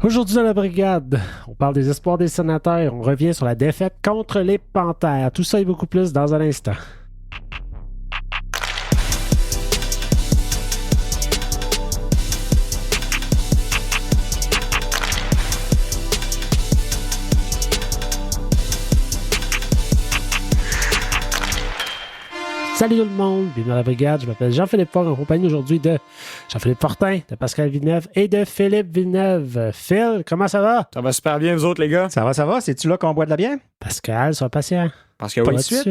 Aujourd'hui dans la brigade, on parle des espoirs des sénateurs, on revient sur la défaite contre les Panthères. Tout ça et beaucoup plus dans un instant. Salut tout le monde, bienvenue dans la brigade, je m'appelle Jean-Philippe Fort, en compagnie aujourd'hui de Jean-Philippe Fortin, de Pascal Villeneuve et de Philippe Villeneuve. Phil, comment ça va? Ça va super bien, vous autres, les gars? Ça va? C'est-tu là qu'on boit de la bière? Pascal, sois patient. Parce que Pas oui. de suite.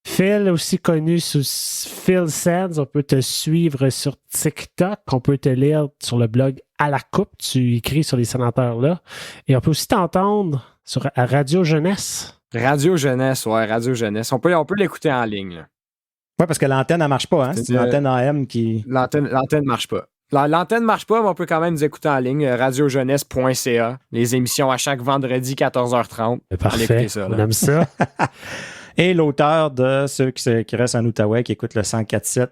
Phil, aussi connu sous Phil Sands, on peut te suivre sur TikTok, on peut te lire sur le blog À la Coupe, tu écris sur les sénateurs là, et on peut aussi t'entendre sur Radio Jeunesse. Radio Jeunesse, ouais, Radio Jeunesse. On peut l'écouter en ligne. Oui, parce que l'antenne, elle marche pas, hein? C'est l'antenne AM qui... L'antenne marche pas. L'antenne marche pas, mais on peut quand même nous écouter en ligne. Radiojeunesse.ca. Les émissions à chaque vendredi, 14h30. Parfait, ça, on aime ça. Et l'auteur de ceux qui restent en Outaouais, qui écoutent le 104.7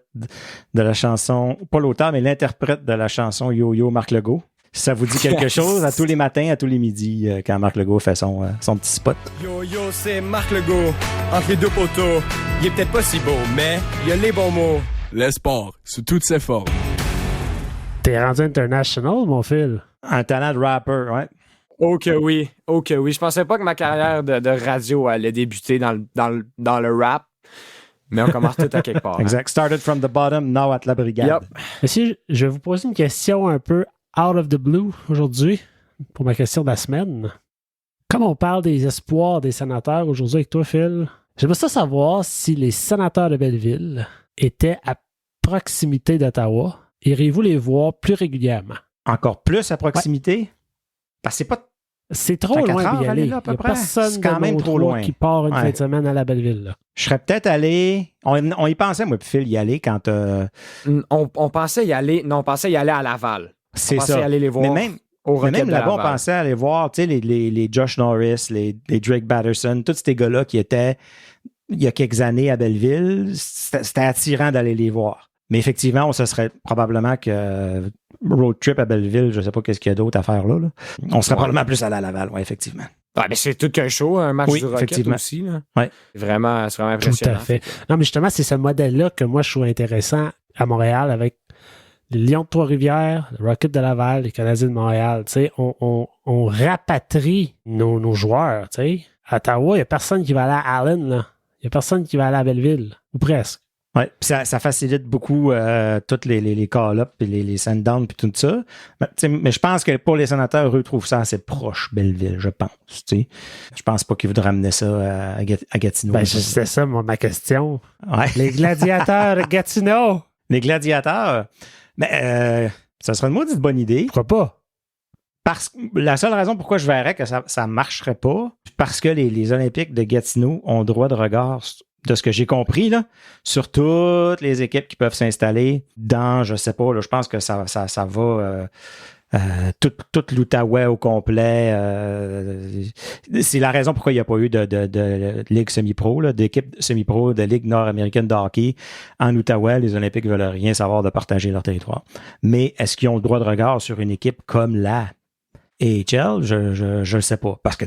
de la chanson, pas l'auteur, mais l'interprète de la chanson Yo-Yo Marc Legault. Ça vous dit quelque chose à tous les matins, à tous les midis, quand Marc Legault fait son petit spot. Yo-Yo, c'est Marc Legault. Entre les deux poteaux, il est peut-être pas si beau, mais il a les bons mots. Le sport, sous toutes ses formes. T'es rendu international, mon Phil. Un talent de rapper, ouais. Oh que oui. Je pensais pas que ma carrière de radio allait débuter dans le rap, mais on commence tout à quelque part. Exact. Started from the bottom, now at la brigade. Yep. Monsieur, je vais vous poser une question un peu out of the blue aujourd'hui, pour ma question de la semaine. Comme on parle des espoirs des sénateurs aujourd'hui avec toi, Phil, j'aimerais ça savoir si les sénateurs de Belleville étaient à proximité d'Ottawa. Iriez-vous les voir plus régulièrement? Encore plus à proximité? Parce que c'est pas... C'est trop loin d'y aller. Là, à peu Il n'y a près. personne C'est quand même trop loin. qui part une fin de semaine à la Belleville. Là. Je serais peut-être allé... On y pensait, moi, puis Phil, y aller quand... On pensait y aller... Non, on pensait y aller à Laval. C'est on pensait ça. y aller les voir. Mais même là-bas, on pensait aller voir les Josh Norris, les Drake Batterson, tous ces gars-là qui étaient il y a quelques années à Belleville. C'était attirant d'aller les voir. Mais effectivement, on se serait probablement que road trip à Belleville, je ne sais pas qu'est-ce qu'il y a d'autre à faire là. On serait probablement plus allé à Laval, oui, effectivement. Ouais, mais c'est tout qu'un show, un match du Rocket effectivement. aussi. Là. Ouais. C'est vraiment impressionnant. Tout à fait. Non, mais justement, c'est ce modèle-là que moi, je trouve intéressant à Montréal avec les Lions de Trois-Rivières, le Rocket de Laval, les Canadiens de Montréal. Tu sais, on rapatrie nos joueurs. Tu sais. À Ottawa, il n'y a personne qui va aller à Allen. Là. Il n'y a personne qui va aller à Belleville, ou presque. Oui, puis ça facilite beaucoup toutes les call-ups et les send-downs puis tout ça. Mais je pense que pour les sénateurs, eux trouvent ça assez proche, Belleville, je pense. T'sais. Je pense pas qu'ils voudraient amener ça à Gatineau. Ben, c'était ça, ma question. Ouais. Les gladiateurs de Gatineau. Les gladiateurs, ça serait une maudite bonne idée. Pourquoi pas? Parce que la seule raison pourquoi je verrais que ça marcherait pas, parce que les Olympiques de Gatineau ont droit de regard, de ce que j'ai compris, là, sur toutes les équipes qui peuvent s'installer dans, je sais pas, là, je pense que ça va tout l'Outaouais au complet. C'est la raison pourquoi il n'y a pas eu de ligue semi-pro, là, d'équipe semi-pro de ligue nord-américaine de hockey en Outaouais. Les Olympiques veulent rien savoir de partager leur territoire. Mais est-ce qu'ils ont le droit de regard sur une équipe comme la AHL? Je le sais pas. Parce que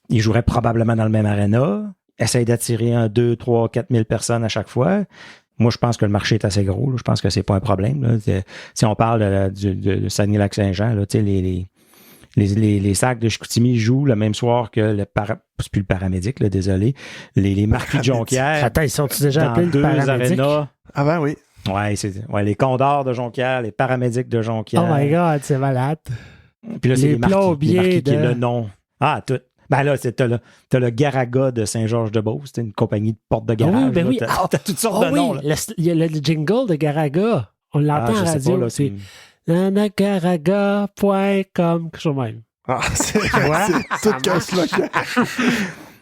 ils joueraient probablement dans le même aréna. Essaye d'attirer 2, 3, 4 000 personnes à chaque fois. Moi, je pense que le marché est assez gros. Là. Je pense que c'est pas un problème. Là. Si on parle de Saguenay-Lac-Saint-Jean, là, les Sacs de Chicoutimi jouent le même soir que c'est plus le paramédic, là, désolé. Les Marquis de Jonquière. Attends, ils sont déjà dans appelés le 2 paramédic? arénas. Avant, oui. Ouais, les Condors de Jonquière, les paramédics de Jonquière. Oh my God, c'est malade. Puis là, c'est les plombiers Marquis qui est de... le nom. Ah, tout. Ben là, t'as le Garaga de Saint-Georges-de-Beauce, c'est une compagnie de porte de garage. Ben oui, T'as toutes sortes de noms. Là. Il y a le jingle de Garaga. On l'entend en radio. Pas, là, c'est nanagaraga.com, quelque chose de même. Ah, c'est tout qu'un slogan.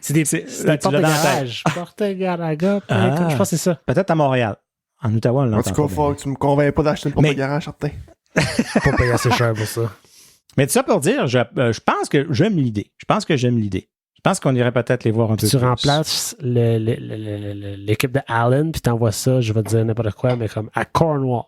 C'est des portes de garage. Portegaraga.com. Je pense que c'est ça. Peut-être à Montréal. En Ottawa, on l'entend. En tout cas, il faut que tu me convainques pas d'acheter une porte de garage, certain. Pas payer assez cher pour ça. Mais tout ça pour dire, je pense que j'aime l'idée. Je pense qu'on irait peut-être les voir un peu plus. Tu remplaces l'équipe de Allen, puis t'envoies ça, je vais te dire n'importe quoi, mais comme à Cornwall.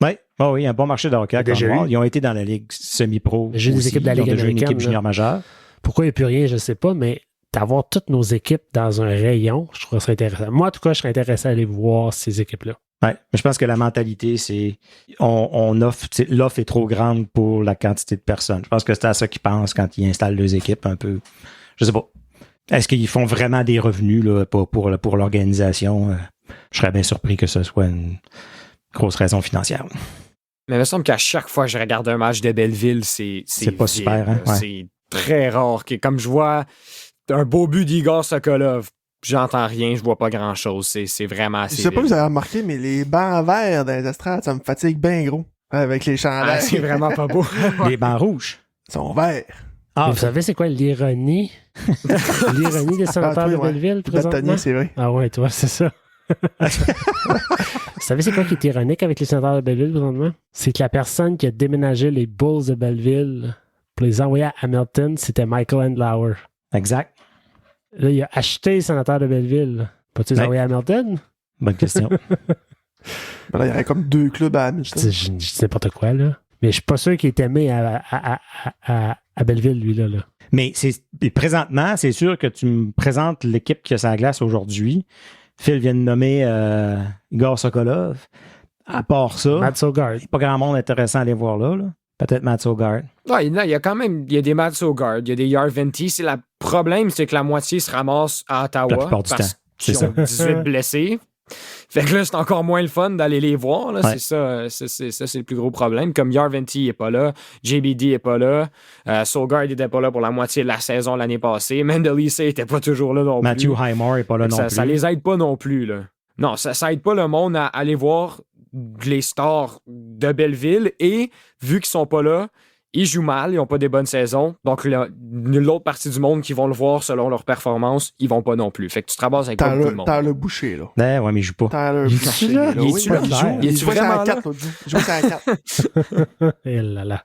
Oui, un bon marché de hockey à Déjà Cornwall. eu. Ils ont été dans la Ligue semi-pro. J'ai des aussi. équipes de la Ils ont Ligue déjà une américaine, équipe junior majeure. Pourquoi il n'y a plus rien, je ne sais pas, mais d'avoir toutes nos équipes dans un rayon, je trouve ça intéressant. Moi, en tout cas, je serais intéressé à aller voir ces équipes-là. Ouais, mais je pense que la mentalité, c'est on offre, l'offre est trop grande pour la quantité de personnes. Je pense que c'est à ça qu'ils pensent quand ils installent deux équipes un peu. Je sais pas. Est-ce qu'ils font vraiment des revenus là, pour l'organisation? Je serais bien surpris que ce soit une grosse raison financière. Mais il me semble qu'à chaque fois que je regarde un match de Belleville, c'est pas vide, super, hein? là. Ouais. C'est très rare. Comme je vois un beau but d'Igor Sokolov, j'entends rien, je vois pas grand-chose. C'est vraiment Je assez sais pas si vide. vous avez remarqué, mais les bancs verts dans les estrades, ça me fatigue bien gros. Avec les chandails. Ah, c'est vraiment pas beau. Les bancs rouges. Ils sont verts. Ah, Mais vous savez, c'est quoi l'ironie? L'ironie des sénateurs toi, de ouais. Belleville, présentement? Bâtonnier, c'est vrai. Ah ouais, toi, c'est ça. Vous savez, c'est quoi qui est ironique avec les sénateurs de Belleville, présentement? C'est que la personne qui a déménagé les Bulls de Belleville pour les envoyer à Hamilton, c'était Michael Andlauer. exact. Là, il a acheté les sénateurs de Belleville. Peux-tu les Ouais. envoyer à Hamilton? Bonne question. Ben là, il y aurait comme 2 clubs à Je Hamilton. dis je dis n'importe quoi, là. Mais je suis pas sûr qu'il est aimé à Belleville, lui, là. Mais présentement, c'est sûr que tu me présentes l'équipe qui a sa glace aujourd'hui. Phil vient de nommer Igor Sokolov. À part ça, Matt Sogard. il n'y a pas grand monde intéressant à aller voir là. Peut-être Matt Sogard. Ouais, il y a quand même il y a des Matt Sogard, il y a des Yarventi. Le problème, c'est que la moitié se ramasse à Ottawa La plupart du parce temps, qu'ils c'est ont 18 blessés. Fait que là, c'est encore moins le fun d'aller les voir. Là. Ouais. C'est le plus gros problème. Comme Yarventi n'est pas là, JBD n'est pas là, Sogard n'était pas là pour la moitié de la saison l'année passée, Mendelisse n'était pas toujours là non Matthew plus. Highmore n'est pas là non ça, plus. ça les aide pas non plus. Là. Non, ça aide pas le monde à aller voir les stars de Belleville et vu qu'ils sont pas là, ils jouent mal, ils n'ont pas des bonnes saisons. Donc, l'autre partie du monde qui vont le voir selon leur performance, ils vont pas non plus. Fait que tu te ramasses avec pas beaucoup de monde. T'as le boucher, là. Ouais, mais il joue pas. T'as le Il boucher. est-tu là? là, Il oui, est-tu là? il joue. Il est-tu Il jouait vraiment à 4 là? l'autre jour. Il jouait à 4. Eh là là.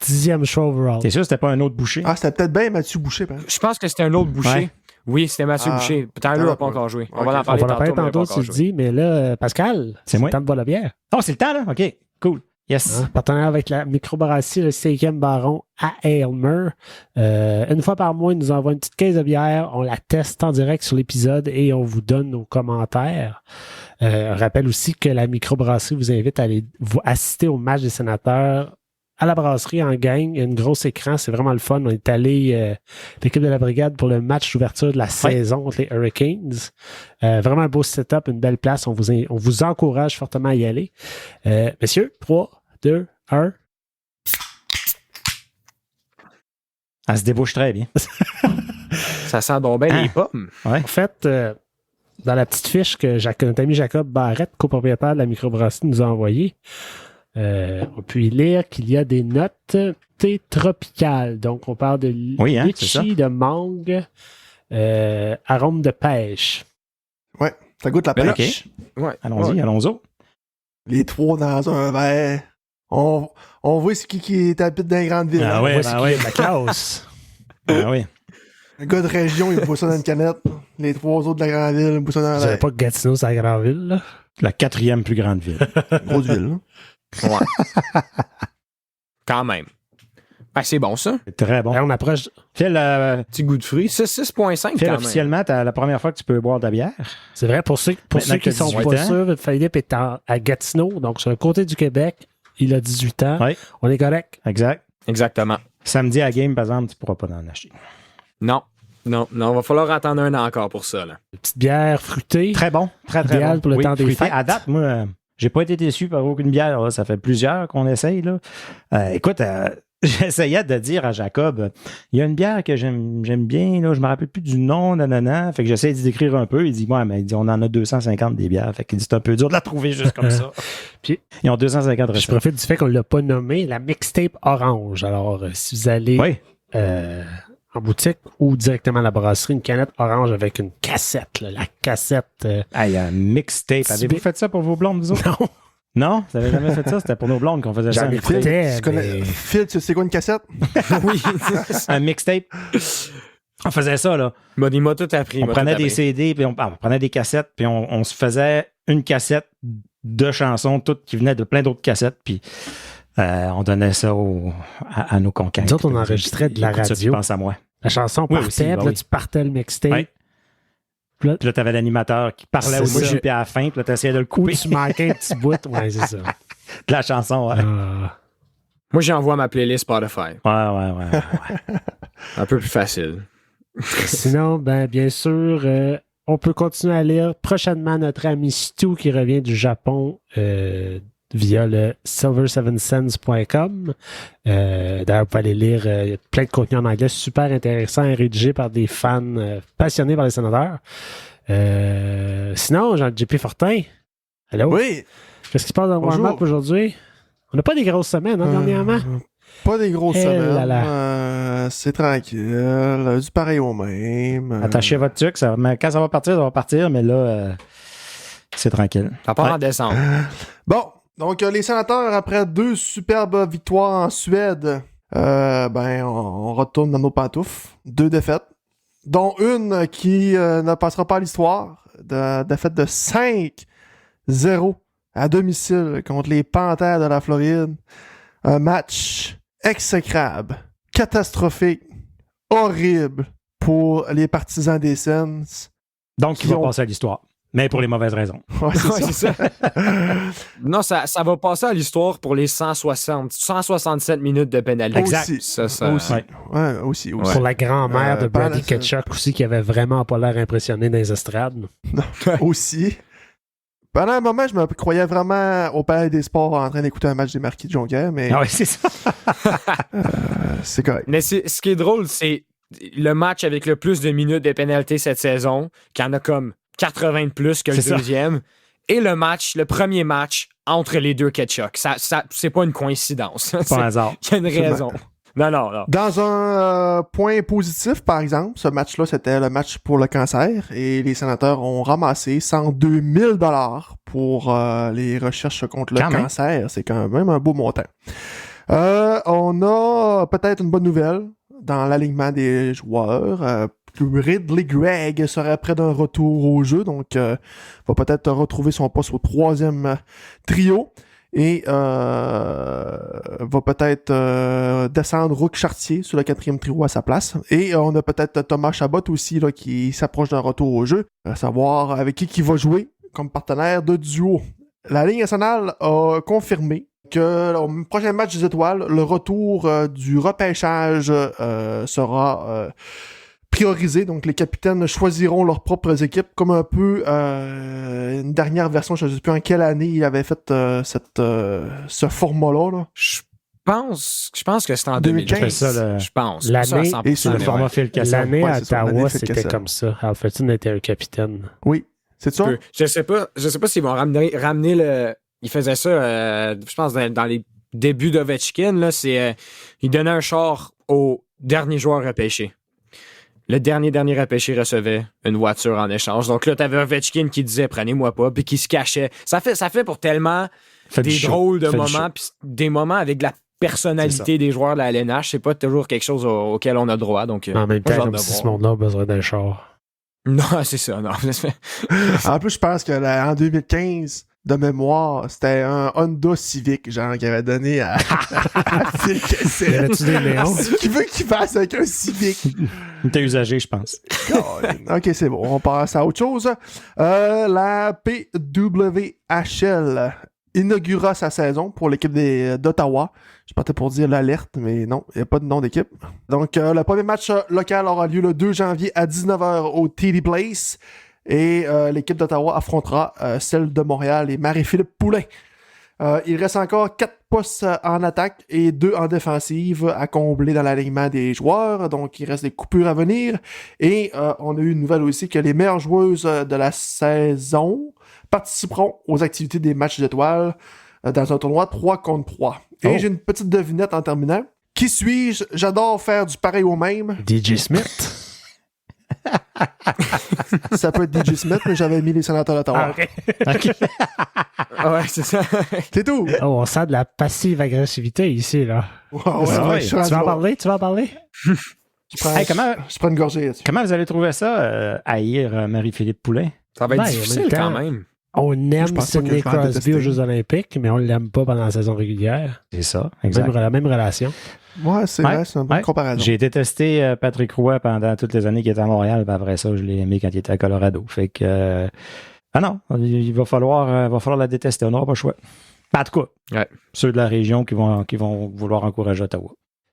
10e choix overall. T'es sûr que c'était pas un autre boucher? Ah, c'était peut-être bien Mathieu Boucher, par exemple. Je pense que c'était un autre boucher. Ouais. Oui, c'était Mathieu Ah. Boucher. Tyler n'a pas encore joué. On Ok. va en On parler va en parler tantôt, mais il a pas tantôt, encore tu le joué. dis, mais là, Pascal, C'est moi. le temps de boire la bière. Oh, c'est le temps, là? OK, cool. Yes. Hein? Partenaire avec la microbrasserie, le 5e baron à Aylmer. Une fois par mois, il nous envoie une petite caisse de bière. On la teste en direct sur l'épisode et on vous donne nos commentaires. On rappelle aussi que la microbrasserie vous invite à aller vous assister au match des sénateurs à la brasserie en gang. Il y a un gros écran, c'est vraiment le fun. On est allé, l'équipe de la brigade, pour le match d'ouverture de la saison contre les Hurricanes. Vraiment un beau setup, une belle place. On vous encourage fortement à y aller. Messieurs, 3, 2, 1. Elle se débouche très bien. Ça sent donc bien les pommes. En fait, dans la petite fiche que notre ami Jacob Barrette, copropriétaire de la microbrasserie, nous a envoyée, on peut y lire qu'il y a des notes thé tropicales. Donc, on parle de Oui, hein, c'est ça. litchi, de mangue, arôme de pêche. Ouais, ça goûte la Mais là, pêche. Ouais. Allons-y, Ouais. allons-y. Les trois dans un verre. On voit c'est qui habite dans les grandes villes. Ah hein. ouais, Voici ben ouais. la classe. Ah oui. Un gars de région, il boit ça dans une canette. Les trois autres de la grande ville, ils boivent ça dans Vous la savez pas que Gatineau, c'est la grande ville, là? La 4e plus grande ville. grosse ville. hein. Ouais. Quand même. Ben, c'est bon, ça. C'est très bon. Là, on approche. Phil, Petit goût de fruits. C'est 6,5 Phil, quand même. officiellement, t'as la première fois que tu peux boire de la bière. C'est vrai, pour ceux Maintenant qui que ne sont 18 pas ans. sûrs, Philippe est à Gatineau, donc sur le côté du Québec. Il a 18 ans. Oui. On est correct. Exact. Exactement. Samedi à game, par exemple, tu pourras pas en acheter. Non. Non, va falloir attendre un an encore pour ça. Là. Une petite bière fruitée. Très bon. Très, très Idéal bon. pour le temps des fruité. fêtes. À date, moi, j'ai pas été déçu par aucune bière. Là. Ça fait plusieurs qu'on essaye. Là. Écoute, j'essayais de dire à Jacob, il y a une bière que j'aime bien. Là, je me rappelle plus du nom. Nanana. Fait que j'essaie d'y décrire un peu. Il dit, ouais, mais il dit, on en a 250 des bières. Fait qu'il dit, c'est un peu dur de la trouver juste comme ça. Puis, ils ont 250 je recettes. profite du fait qu'on ne l'a pas nommé, la mixtape orange. Alors, si vous allez Oui. en boutique ou directement à la brasserie, une canette orange avec une cassette. Là, la cassette. Hey, un mixtape. Petit Avez-vous bit. fait ça pour vos blondes, vous autres? Non, Non? Vous avez jamais fait ça? C'était pour nos blondes qu'on faisait ça. J'en un mixtape. écoutais, Tu connais... mais- Phil, tu sais quoi une cassette? Oui. Un mixtape. On faisait ça, là. Il m'a tout appris. On prenait des CD, puis on prenait des cassettes, puis on se faisait une cassette de chansons, toutes qui venaient de plein d'autres cassettes, puis on donnait ça à nos conquêtes. Nous autres, on enregistrait de la radio. Pense à moi. La chanson Oui, partait, aussi, puis bah là, oui. tu partais le mixtape. Ouais. Puis là, t'avais l'animateur qui parlait C'est au ça. début, puis à la fin, puis là, t'essayais de le Ou couper tu manquais un petit bout. Ouais, c'est ça. de la chanson. Ouais, Moi, j'envoie ma playlist Spotify. ouais. Un peu plus facile. Sinon, bien sûr, on peut continuer à lire prochainement notre ami Stu qui revient du Japon via le silver7cents.com. D'ailleurs, vous pouvez aller lire il y a plein de contenu en anglais super intéressant et rédigé par des fans passionnés par les sénateurs. Sinon, Jean-JP Fortin, allô? Oui. Qu'est-ce qui se passe dans le Bonjour. warm-up aujourd'hui? On n'a pas des grosses semaines, dernièrement. Pas des grosses Eh semaines. là là. C'est tranquille. Du pareil au même. Attachez votre truc. Quand ça va partir, mais là, c'est tranquille. Ça part en décembre. Bon, donc les sénateurs, après 2 superbes victoires en Suède, on retourne dans nos pantoufles. 2 défaites, dont une qui ne passera pas à l'histoire. Défaite de 5-0 à domicile contre les Panthères de la Floride. Un match exécrable, catastrophique, horrible pour les partisans des Sens. Donc, il va passer à l'histoire. Mais pour les mauvaises raisons. Ouais, Ouais, c'est ça. Non, ça va passer à l'histoire pour les 167 minutes de pénalité. Exact. Aussi. Ouais. Ouais, aussi. Pour la grand-mère de pendant Brady ça- Ketchuk aussi, qui avait vraiment pas l'air impressionné dans les estrades. Aussi. Pendant un moment, je me croyais vraiment au Palais des Sports en train d'écouter un match des Marquis de Jonquière, mais Ah oui, c'est ça. c'est correct. Mais ce qui est drôle, c'est le match avec le plus de minutes de pénalité cette saison, qui en a comme 80 de plus que le C'est ça. deuxième, et le premier match entre les deux Ketchuk. Ça, c'est pas une coïncidence. C'est pas un hasard. Il y a une raison. Non. Dans un point positif, par exemple, ce match-là, c'était le match pour le cancer et les sénateurs ont ramassé 102 000 $ pour les recherches contre le Quand même. cancer. C'est quand même un beau montant. On a peut-être une bonne nouvelle dans l'alignement des joueurs. Ridley Gregg serait près d'un retour au jeu, donc va peut-être retrouver son poste au 3e trio. Et va peut-être descendre Rook Chartier sur le 4e trio à sa place. Et on a peut-être Thomas Chabot aussi là, qui s'approche d'un retour au jeu. À savoir avec qui va jouer comme partenaire de duo. La Ligue nationale a confirmé que au prochain match des Étoiles, le retour du repêchage sera priorisé. Donc les capitaines choisiront leurs propres équipes comme un peu une dernière version, je ne sais plus en quelle année il avait fait ce format-là. Là. Je pense que c'était en 2015. 2015. C'est ça, Je pense. L'année- Ça, à 100%, et sur Le Ouais. format Phil Kessel. L'année Ouais, à c'est ça, l'année Ottawa, fait c'était Kessel. comme ça. Alfredson était un capitaine. Oui, c'est ça? Je sais pas s'ils vont ramener le. Ils faisaient ça, je pense, dans les débuts d'Ovechkin. Là, ils donnaient un char au dernier joueur repêché. Le dernier repêché recevait une voiture en échange. Donc là, t'avais Ovechkin qui disait « Prenez-moi pas », puis qui se cachait. Ça fait pour tellement Fait du des show. drôles de Fait du moments, puis des moments avec de la C'est personnalité des joueurs de la LNH. C'est pas toujours quelque chose auquel on a droit. Donc, En même moi, j'ai temps, hâte comme de si voir. ce monde-là a besoin d'un char. Non, c'est ça, non. En plus, je pense que en 2015, de mémoire, c'était un Honda Civic, genre, qu'il avait donné à Phil Kessel. Y avait-tu des néons? Qui veut qu'il fasse avec un Civic? Il était usagé, je pense. Ok, c'est bon. On passe à autre chose. La PWHL inaugura sa saison pour l'équipe d'Ottawa. Je partais pour dire l'alerte, mais non, il n'y a pas de nom d'équipe. Donc, le premier match local aura lieu le 2 janvier à 19h au TD Place. Et l'équipe d'Ottawa affrontera celle de Montréal et Marie-Philippe Poulain. Il reste encore 4 postes en attaque et 2 en défensive à combler dans l'alignement des joueurs. Donc, il reste des coupures à venir. Et on a eu une nouvelle aussi que les meilleures joueuses de la saison participeront aux activités des matchs d'étoiles dans un tournoi 3 contre 3. Et j'ai une petite devinette en terminant. Qui suis-je? J'adore faire du pareil au même. DJ Smith? Ça peut être DJ Smith, mais j'avais mis les sénateurs d'Ottawa. OK. Ouais, c'est ça. C'est tout. Oh, on sent de la passive agressivité ici, là. Ouais, ouais. je Tu vas en parler? Je prends, Hey, comment je prends une gorgée là-dessus. vous allez trouver ça, haïr Marie-Philippe Poulain? Ça va être Ben, en difficile même temps- quand même. On Je aime pense pas que Sidney je vais la Crosby détester. aux Jeux Olympiques, mais on l'aime pas pendant la saison régulière. C'est ça, exact. La même relation. Ouais, c'est Ouais, vrai, c'est une bonne ouais. comparaison. J'ai détesté Patrick Roy pendant toutes les années qu'il était à Montréal, puis après ça, je l'ai aimé quand il était à Colorado. Fait que... ah non, il va falloir la détester, on n'aura pas le choix. En tout cas, Ouais. ceux de la région qui vont vouloir encourager Ottawa.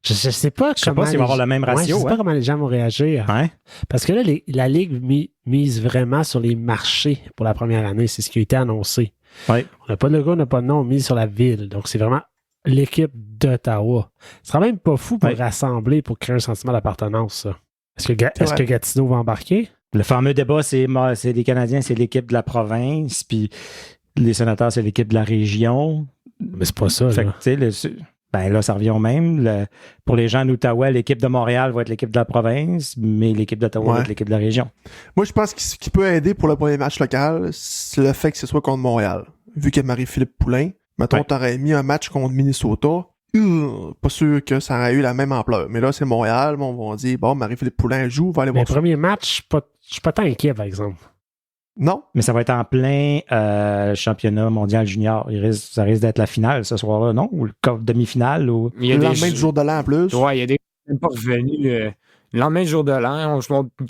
Je sais pas Je sais pas s'il va avoir le même ratio. je sais pas comment les gens vont réagir. Hein? Parce que là, la Ligue mise vraiment sur les marchés pour la première année. C'est ce qui a été annoncé. Ouais. On n'a pas de logo, on n'a pas de nom, on mise sur la ville. Donc, c'est vraiment l'équipe d'Ottawa. Ce sera même pas fou pour Ouais. rassembler, pour créer un sentiment d'appartenance, ça. Est-ce que Gatineau va embarquer? Le fameux débat, c'est les Canadiens, c'est l'équipe de la province, puis les Sénateurs, c'est l'équipe de la région. Mais c'est pas ça, Fait que, là. tu sais, ben là, ça revient au même. Pour les gens d'Ottawa, l'équipe de Montréal va être l'équipe de la province, mais l'équipe d'Ottawa va être l'équipe de la région. Moi, je pense que ce qui peut aider pour le premier match local, c'est le fait que ce soit contre Montréal. Vu qu'il y a Marie-Philippe Poulain, mettons, t'aurais mis un match contre Minnesota, pas sûr que ça aurait eu la même ampleur. Mais là, c'est Montréal, on va dire, bon, Marie-Philippe Poulain joue, va aller Mais voir ça. premier match, je suis pas tant inquiet, par exemple. Non? Mais ça va être en plein championnat mondial junior. Ça risque d'être la finale ce soir-là, non? Ou le demi-finale? Ou... Il y a Le des lendemain du jour de l'an en plus. Ouais, il y a des gens qui sont pas revenus. Le lendemain du jour de l'an,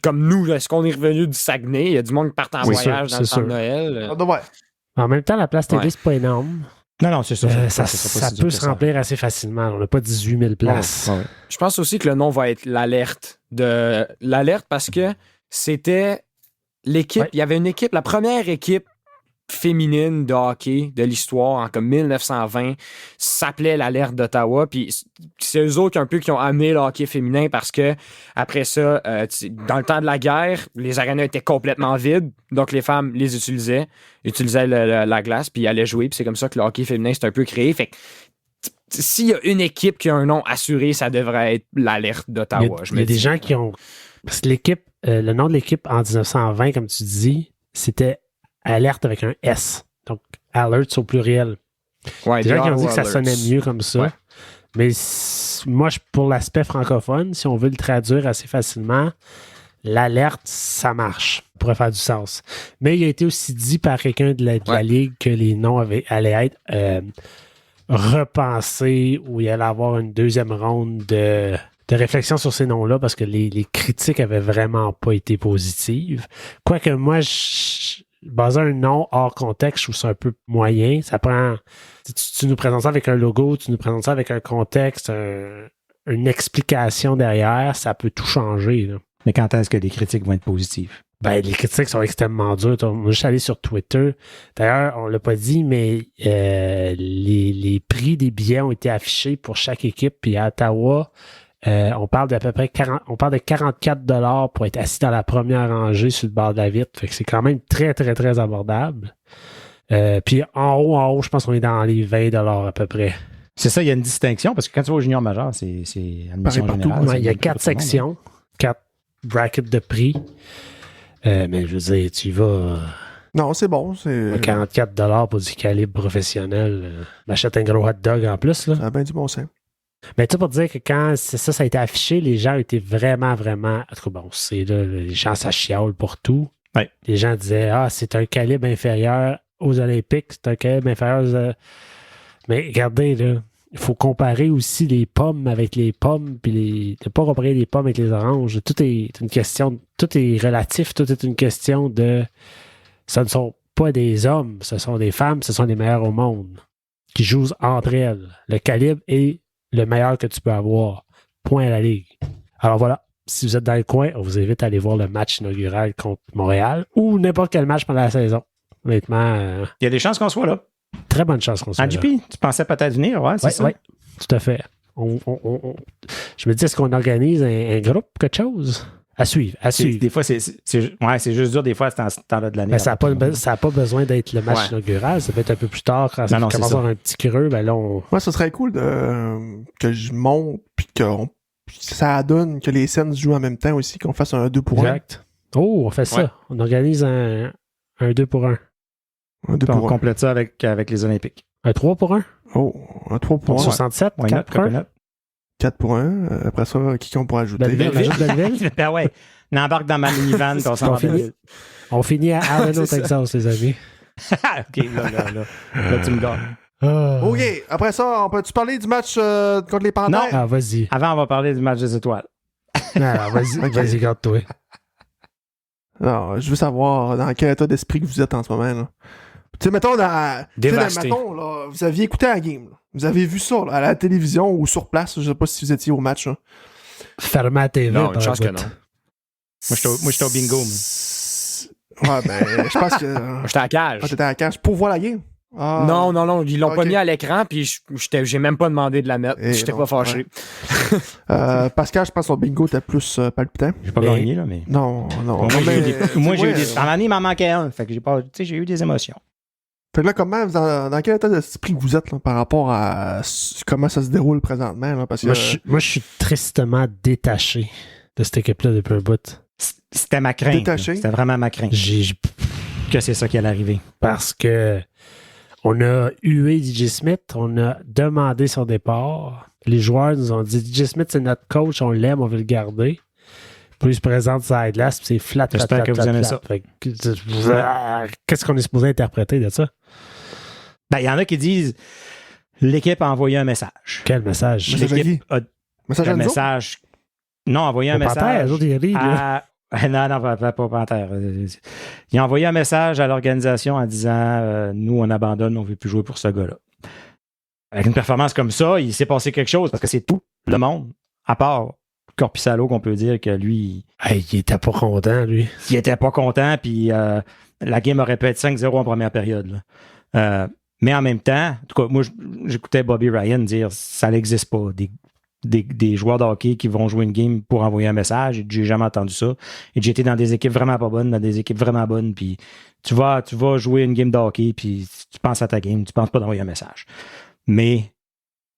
comme nous, est-ce qu'on est revenu du Saguenay? Il y a du monde qui part en Oui, voyage sûr, dans le c'est temps de sûr. Noël. Ah, ouais. En même temps, la place TV, Ouais. c'est pas énorme. Non, c'est ça. Ça peut se remplir assez facilement. On n'a pas 18 000 places. Ouais. Je pense aussi que le nom va être l'alerte. L'alerte parce que c'était l'équipe. Ouais. Il y avait une équipe, la première équipe féminine de hockey de l'histoire en comme 1920 s'appelait l'Alerte d'Ottawa, puis c'est eux autres un peu qui ont amené le hockey féminin parce que après ça, dans le temps de la guerre, les arénas étaient complètement vides, donc les femmes les utilisaient la glace, puis allaient jouer, puis c'est comme ça que le hockey féminin s'est un peu créé. Fait que s'il y a une équipe qui a un nom assuré, ça devrait être l'Alerte d'Ottawa. Il y a des gens qui ont... Parce que l'équipe, le nom de l'équipe en 1920, comme tu dis, c'était Alerte avec un S. Donc, Alerts au pluriel. Ouais, Des gens qui ont dit que ça Alerts. sonnait mieux comme ça. Ouais. Mais moi, pour l'aspect francophone, si on veut le traduire assez facilement, l'alerte, ça marche. Ça pourrait faire du sens. Mais il a été aussi dit par quelqu'un de la Ligue que les noms allaient être repensés, ou il allait avoir une deuxième ronde de réflexion sur ces noms-là, parce que les critiques avaient vraiment pas été positives. Quoique moi, baser un nom hors contexte, je trouve ça un peu moyen. Ça prend... Tu nous présentes ça avec un logo, tu nous présentes ça avec un contexte, une explication derrière, ça peut tout changer, là. Mais quand est-ce que les critiques vont être positives? Ben, les critiques sont extrêmement dures. On est juste allé sur Twitter. D'ailleurs, on l'a pas dit, mais les prix des billets ont été affichés pour chaque équipe. Puis à Ottawa, on parle d'à peu près 44$ pour être assis dans la première rangée sur le bord de la vitre. Fait que c'est quand même très, très, très abordable. Puis en haut, je pense qu'on est dans les 20$ à peu près. C'est ça, il y a une distinction, parce que quand tu vas au junior majeur, c'est admission partout. générale. Ouais, il y a c'est 4 pour tout le monde. sections, 4 brackets de prix. Mais je veux dire, tu y vas... Non, c'est bon. C'est 44$ pour du calibre professionnel. M'achète un gros hot dog en plus, là. ça a bien du bon sens. Mais tu sais, pour dire que quand ça a été affiché, les gens étaient vraiment, vraiment... En tout cas, bon, c'est là, les gens, ça chiale pour tout. Ouais. Les gens disaient, c'est un calibre inférieur aux Olympiques, c'est un calibre inférieur Mais regardez, là, il faut comparer aussi les pommes avec les pommes, puis ne pas comparer les pommes avec les oranges. Tout est une question... Tout est relatif, tout est une question de... Ce ne sont pas des hommes, ce sont des femmes, ce sont les meilleurs au monde qui jouent entre elles. Le calibre est le meilleur que tu peux avoir. Point à la Ligue. Alors voilà, si vous êtes dans le coin, on vous invite à aller voir le match inaugural contre Montréal ou n'importe quel match pendant la saison. Honnêtement, Il y a des chances qu'on soit là. très bonne chance qu'on soit là. JP, tu pensais peut-être venir, ouais, c'est ça? Oui, tout à fait. Je me dis, est-ce qu'on organise un groupe, quelque chose? À suivre. Des fois, c'est juste dur, des fois, c'est en ce temps-là de l'année. Mais ça n'a pas besoin d'être le match inaugural. Ça peut être un peu plus tard quand ça commence à avoir un petit creux. Ben là, Moi, ce serait cool que je monte puis que ça donne que les scènes se jouent en même temps aussi, qu'on fasse un 2 pour 1. Exact. Oh, on fait ça. Ouais. On organise un 2 pour 1. Un 2 On pour 1. complète ça avec les Olympiques. Un 3 pour 1. Oh, un 3 pour 1. 67, Why 4 not, pour 1. coconut? 4 pour 1. Après ça, qui qu'on pourra ajouter? Belleville, on ajoute Belleville. Ben ouais, on embarque dans ma minivan puis on s'en va. On finit à Allen au c'est ça. Texas, les amis. OK, là, tu me gagnes. OK, après ça, on peut-tu parler du match contre les Panthères? Non. Ah, vas-y. Avant, on va parler du match des étoiles. Non, vas-y, Ok. vas-y, garde-toi. Non, je veux savoir dans quel état d'esprit que vous êtes en ce moment. Là. Tu sais, mettons, Dévasté. mettons, là, vous aviez écouté la game. Là. Vous avez vu ça là, à la télévision ou sur place. Je sais pas si vous étiez au match. Là. Fermez la TV. Non, par une chance que bout. non. Moi, j'étais au bingo. Ouais, ben, je pense que. Moi, j'étais à la cage. T'étais à la cage pour voir la game. Ah. Non, ils l'ont pas Ok. mis à l'écran, puis j'ai même pas demandé de la mettre. Eh J'étais non, pas fâché. Pascal, je pense que son bingo était plus palpitant. J'ai pas Mais- gagné, là, mais. Non. Moi, j'ai eu des. Moi, j'ai eu des. En année, il m'en manquait un. Fait que j'ai eu des émotions. Fait que là, comment, dans quel état d'esprit vous êtes là, par rapport à comment ça se déroule présentement? Là, parce que, Moi, je suis tristement détaché de cette équipe-là depuis un bout. C'était ma crainte. Détaché. là. C'était vraiment ma crainte que c'est ça qui allait arriver. Parce que on a hué DJ Smith, on a demandé son départ. Les joueurs nous ont dit DJ Smith, c'est notre coach, on l'aime, on veut le garder. Puis il se présente sur la glace, puis c'est flat. J'espère que vous aimez ça. Fait que, qu'est-ce qu'on est supposé interpréter de ça? Ben, il y en a qui disent l'équipe a envoyé un message. Quel message? Message à L'équipe a message à un nous autres? message. Non, envoyé un Au Panthère, message. les autres, ils rient, là. Non, pas Panthère. Il a envoyé un message à l'organisation en disant nous, on abandonne, on ne veut plus jouer pour ce gars-là. Avec une performance comme ça, il s'est passé quelque chose parce que c'est tout le monde, à part Corpissalo, qu'on peut dire que lui, Hey, il était pas content, lui. il était pas content, puis la game aurait pu être 5-0 en première période. Là. Mais en même temps, en tout cas, moi, j'écoutais Bobby Ryan dire ça n'existe pas. Des joueurs de hockey qui vont jouer une game pour envoyer un message. J'ai jamais entendu ça. Et j'ai été dans des équipes vraiment pas bonnes, dans des équipes vraiment bonnes. Puis tu vas jouer une game de hockey, puis tu penses à ta game, tu penses pas d'envoyer un message. Mais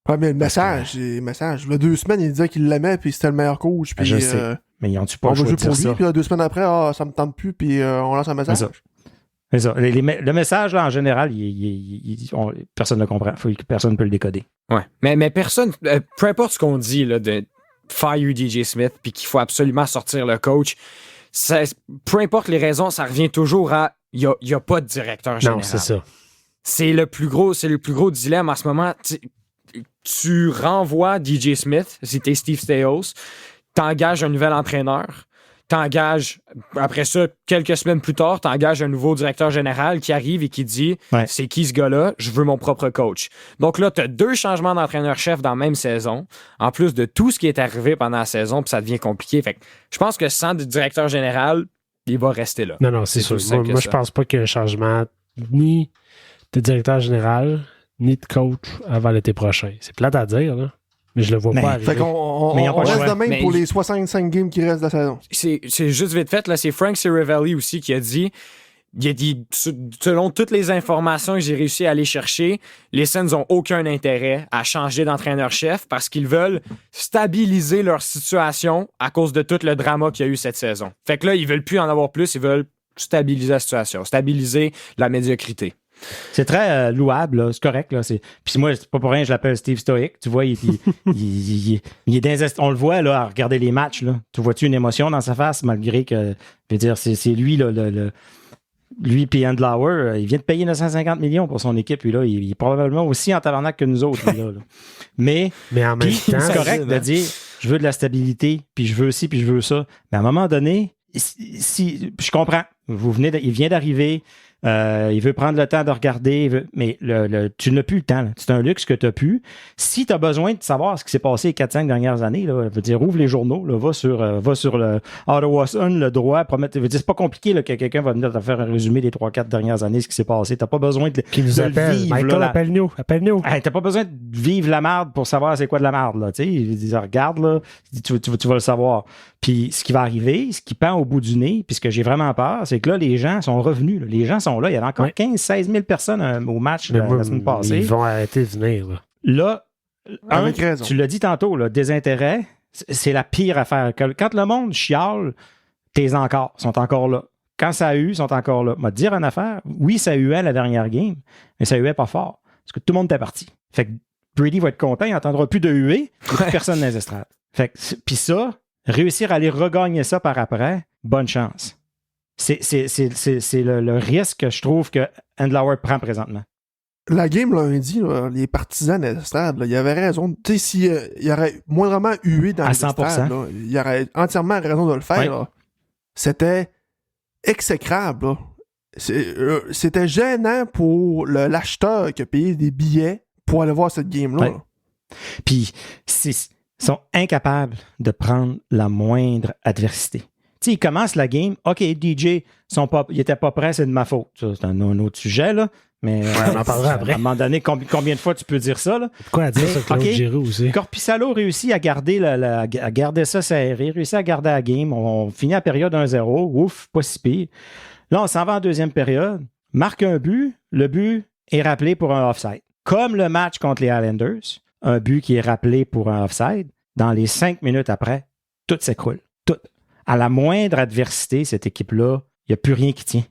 Ouais, mais le message, il y a 2 semaines, il disait qu'il l'aimait, puis c'était le meilleur coach. Puis, je sais. Mais ils ont-tu pas on le va choix jouer de pour dire lui, ça? puis là, 2 semaines après, ça me tente plus, puis on lance un message. C'est ça. C'est ça. Le message, là, en général, personne ne comprend. Personne ne peut le décoder. Ouais. Mais personne, peu importe ce qu'on dit là, de fire DJ Smith, puis qu'il faut absolument sortir le coach, peu importe les raisons, ça revient toujours à il n'y a pas de directeur général. Non, c'est ça. C'est le plus gros dilemme en ce moment. Tu renvoies DJ Smith, si t'es Steve Staios, t'engages un nouvel entraîneur, t'engages, après ça, quelques semaines plus tard, t'engages un nouveau directeur général qui arrive et qui dit c'est qui ce gars-là? Je veux mon propre coach. Donc là, t'as 2 changements d'entraîneur-chef dans la même saison, en plus de tout ce qui est arrivé pendant la saison, puis ça devient compliqué. Fait que je pense que sans directeur général, il va rester là. Non, c'est sûr. aussi simple que Moi, ça. je pense pas qu'il y ait un changement ni de directeur général, ni de coach avant l'été prochain. C'est plate à dire, là. Mais je le vois Mais- pas arriver. Fait qu'on Mais ils ont pas le reste choix. de même Mais pour il- les 65 games qui restent de la saison. C'est juste vite fait, là, c'est Frank Siravelli aussi qui a dit, selon toutes les informations que j'ai réussi à aller chercher, les Sens n'ont aucun intérêt à changer d'entraîneur-chef parce qu'ils veulent stabiliser leur situation à cause de tout le drama qu'il y a eu cette saison. Fait que là, ils veulent plus en avoir plus, ils veulent stabiliser la situation, stabiliser la médiocrité. C'est très louable, là. C'est correct. Là. Puis moi, c'est pas pour rien que je l'appelle Steve Stoic. Tu vois, il est on le voit là, à regarder les matchs. Là. Tu vois-tu une émotion dans sa face, malgré que, je veux dire, c'est lui, là, lui puis Andlauer, il vient de payer 950 millions pour son équipe. Lui, là, il est probablement aussi en tabarnak que nous autres. Lui, là. Mais Mais en même puis, temps, c'est correct de dire je veux de la stabilité, puis je veux ci, puis je veux ça. Mais à un moment donné, si je comprends, il vient d'arriver, il veut prendre le temps de regarder, mais tu n'as plus le temps. Là. C'est un luxe que tu n'as plus. Si tu as besoin de savoir ce qui s'est passé les 4-5 dernières années, là, je veux dire, ouvre les journaux, là, va sur le Ottawa Sun, le droit, je veux dire, c'est pas compliqué là, que quelqu'un va venir te faire un résumé des 3-4 dernières années, ce qui s'est passé. Tu n'as pas besoin de, qui nous de le appelle. vivre. Michael, là, appelle-nous. Hey, t'as pas besoin de vivre la marde pour savoir c'est quoi de la marde, là. Tu sais, il dit, regarde, là, tu vas le savoir. Puis ce qui va arriver, ce qui pend au bout du nez, puis ce que j'ai vraiment peur, c'est que là, les gens sont revenus. Là. Les gens sont là. Il y avait encore 15-16 000 personnes au match la semaine passée. Ils vont arrêter de venir. Là. Là, Avec raison. tu l'as dit tantôt, là, désintérêt, c'est la pire affaire. Quand le monde chiale, sont encore là. Quand ça a eu, ils sont encore là. M'a dire une affaire, oui, ça huait la dernière game, mais ça huait pas fort. Parce que tout le monde était parti. Fait que Brady va être content, il n'entendra plus de huée, plus personne dans les estrades. Fait que, puis ça, réussir à aller regagner ça par après, bonne chance. c'est le risque que je trouve que Andlauer prend présentement. La game lundi, là, les partisans de stade, il avait raison. Tu sais, s'il il aurait moindrement hué dans à le 100%. stade, là, il aurait entièrement raison de le faire. Ouais. Là. C'était exécrable. Là. C'était gênant pour l'acheteur qui a payé des billets pour aller voir cette game-là. Ouais. Puis, ils sont incapables de prendre la moindre adversité. Tu sais, ils commencent la game. OK, DJ, ils n'étaient pas prêts, c'est de ma faute. Ça, c'est un autre sujet, là. Mais on en parlera après. À un moment donné, combien de fois tu peux dire ça, là? Quoi à dire sur Claude Giroux aussi? Korpisalo réussit à garder, à garder ça serré, réussit à garder la game. On finit la période 1-0. Ouf, pas si pire. Là, on s'en va en deuxième période. Marque un but. Le but est rappelé pour un offside. Comme le match contre les Islanders, un but qui est rappelé pour un offside. Dans les 5 minutes après, tout s'écroule. Tout. À la moindre adversité, cette équipe-là, il n'y a plus rien qui tient.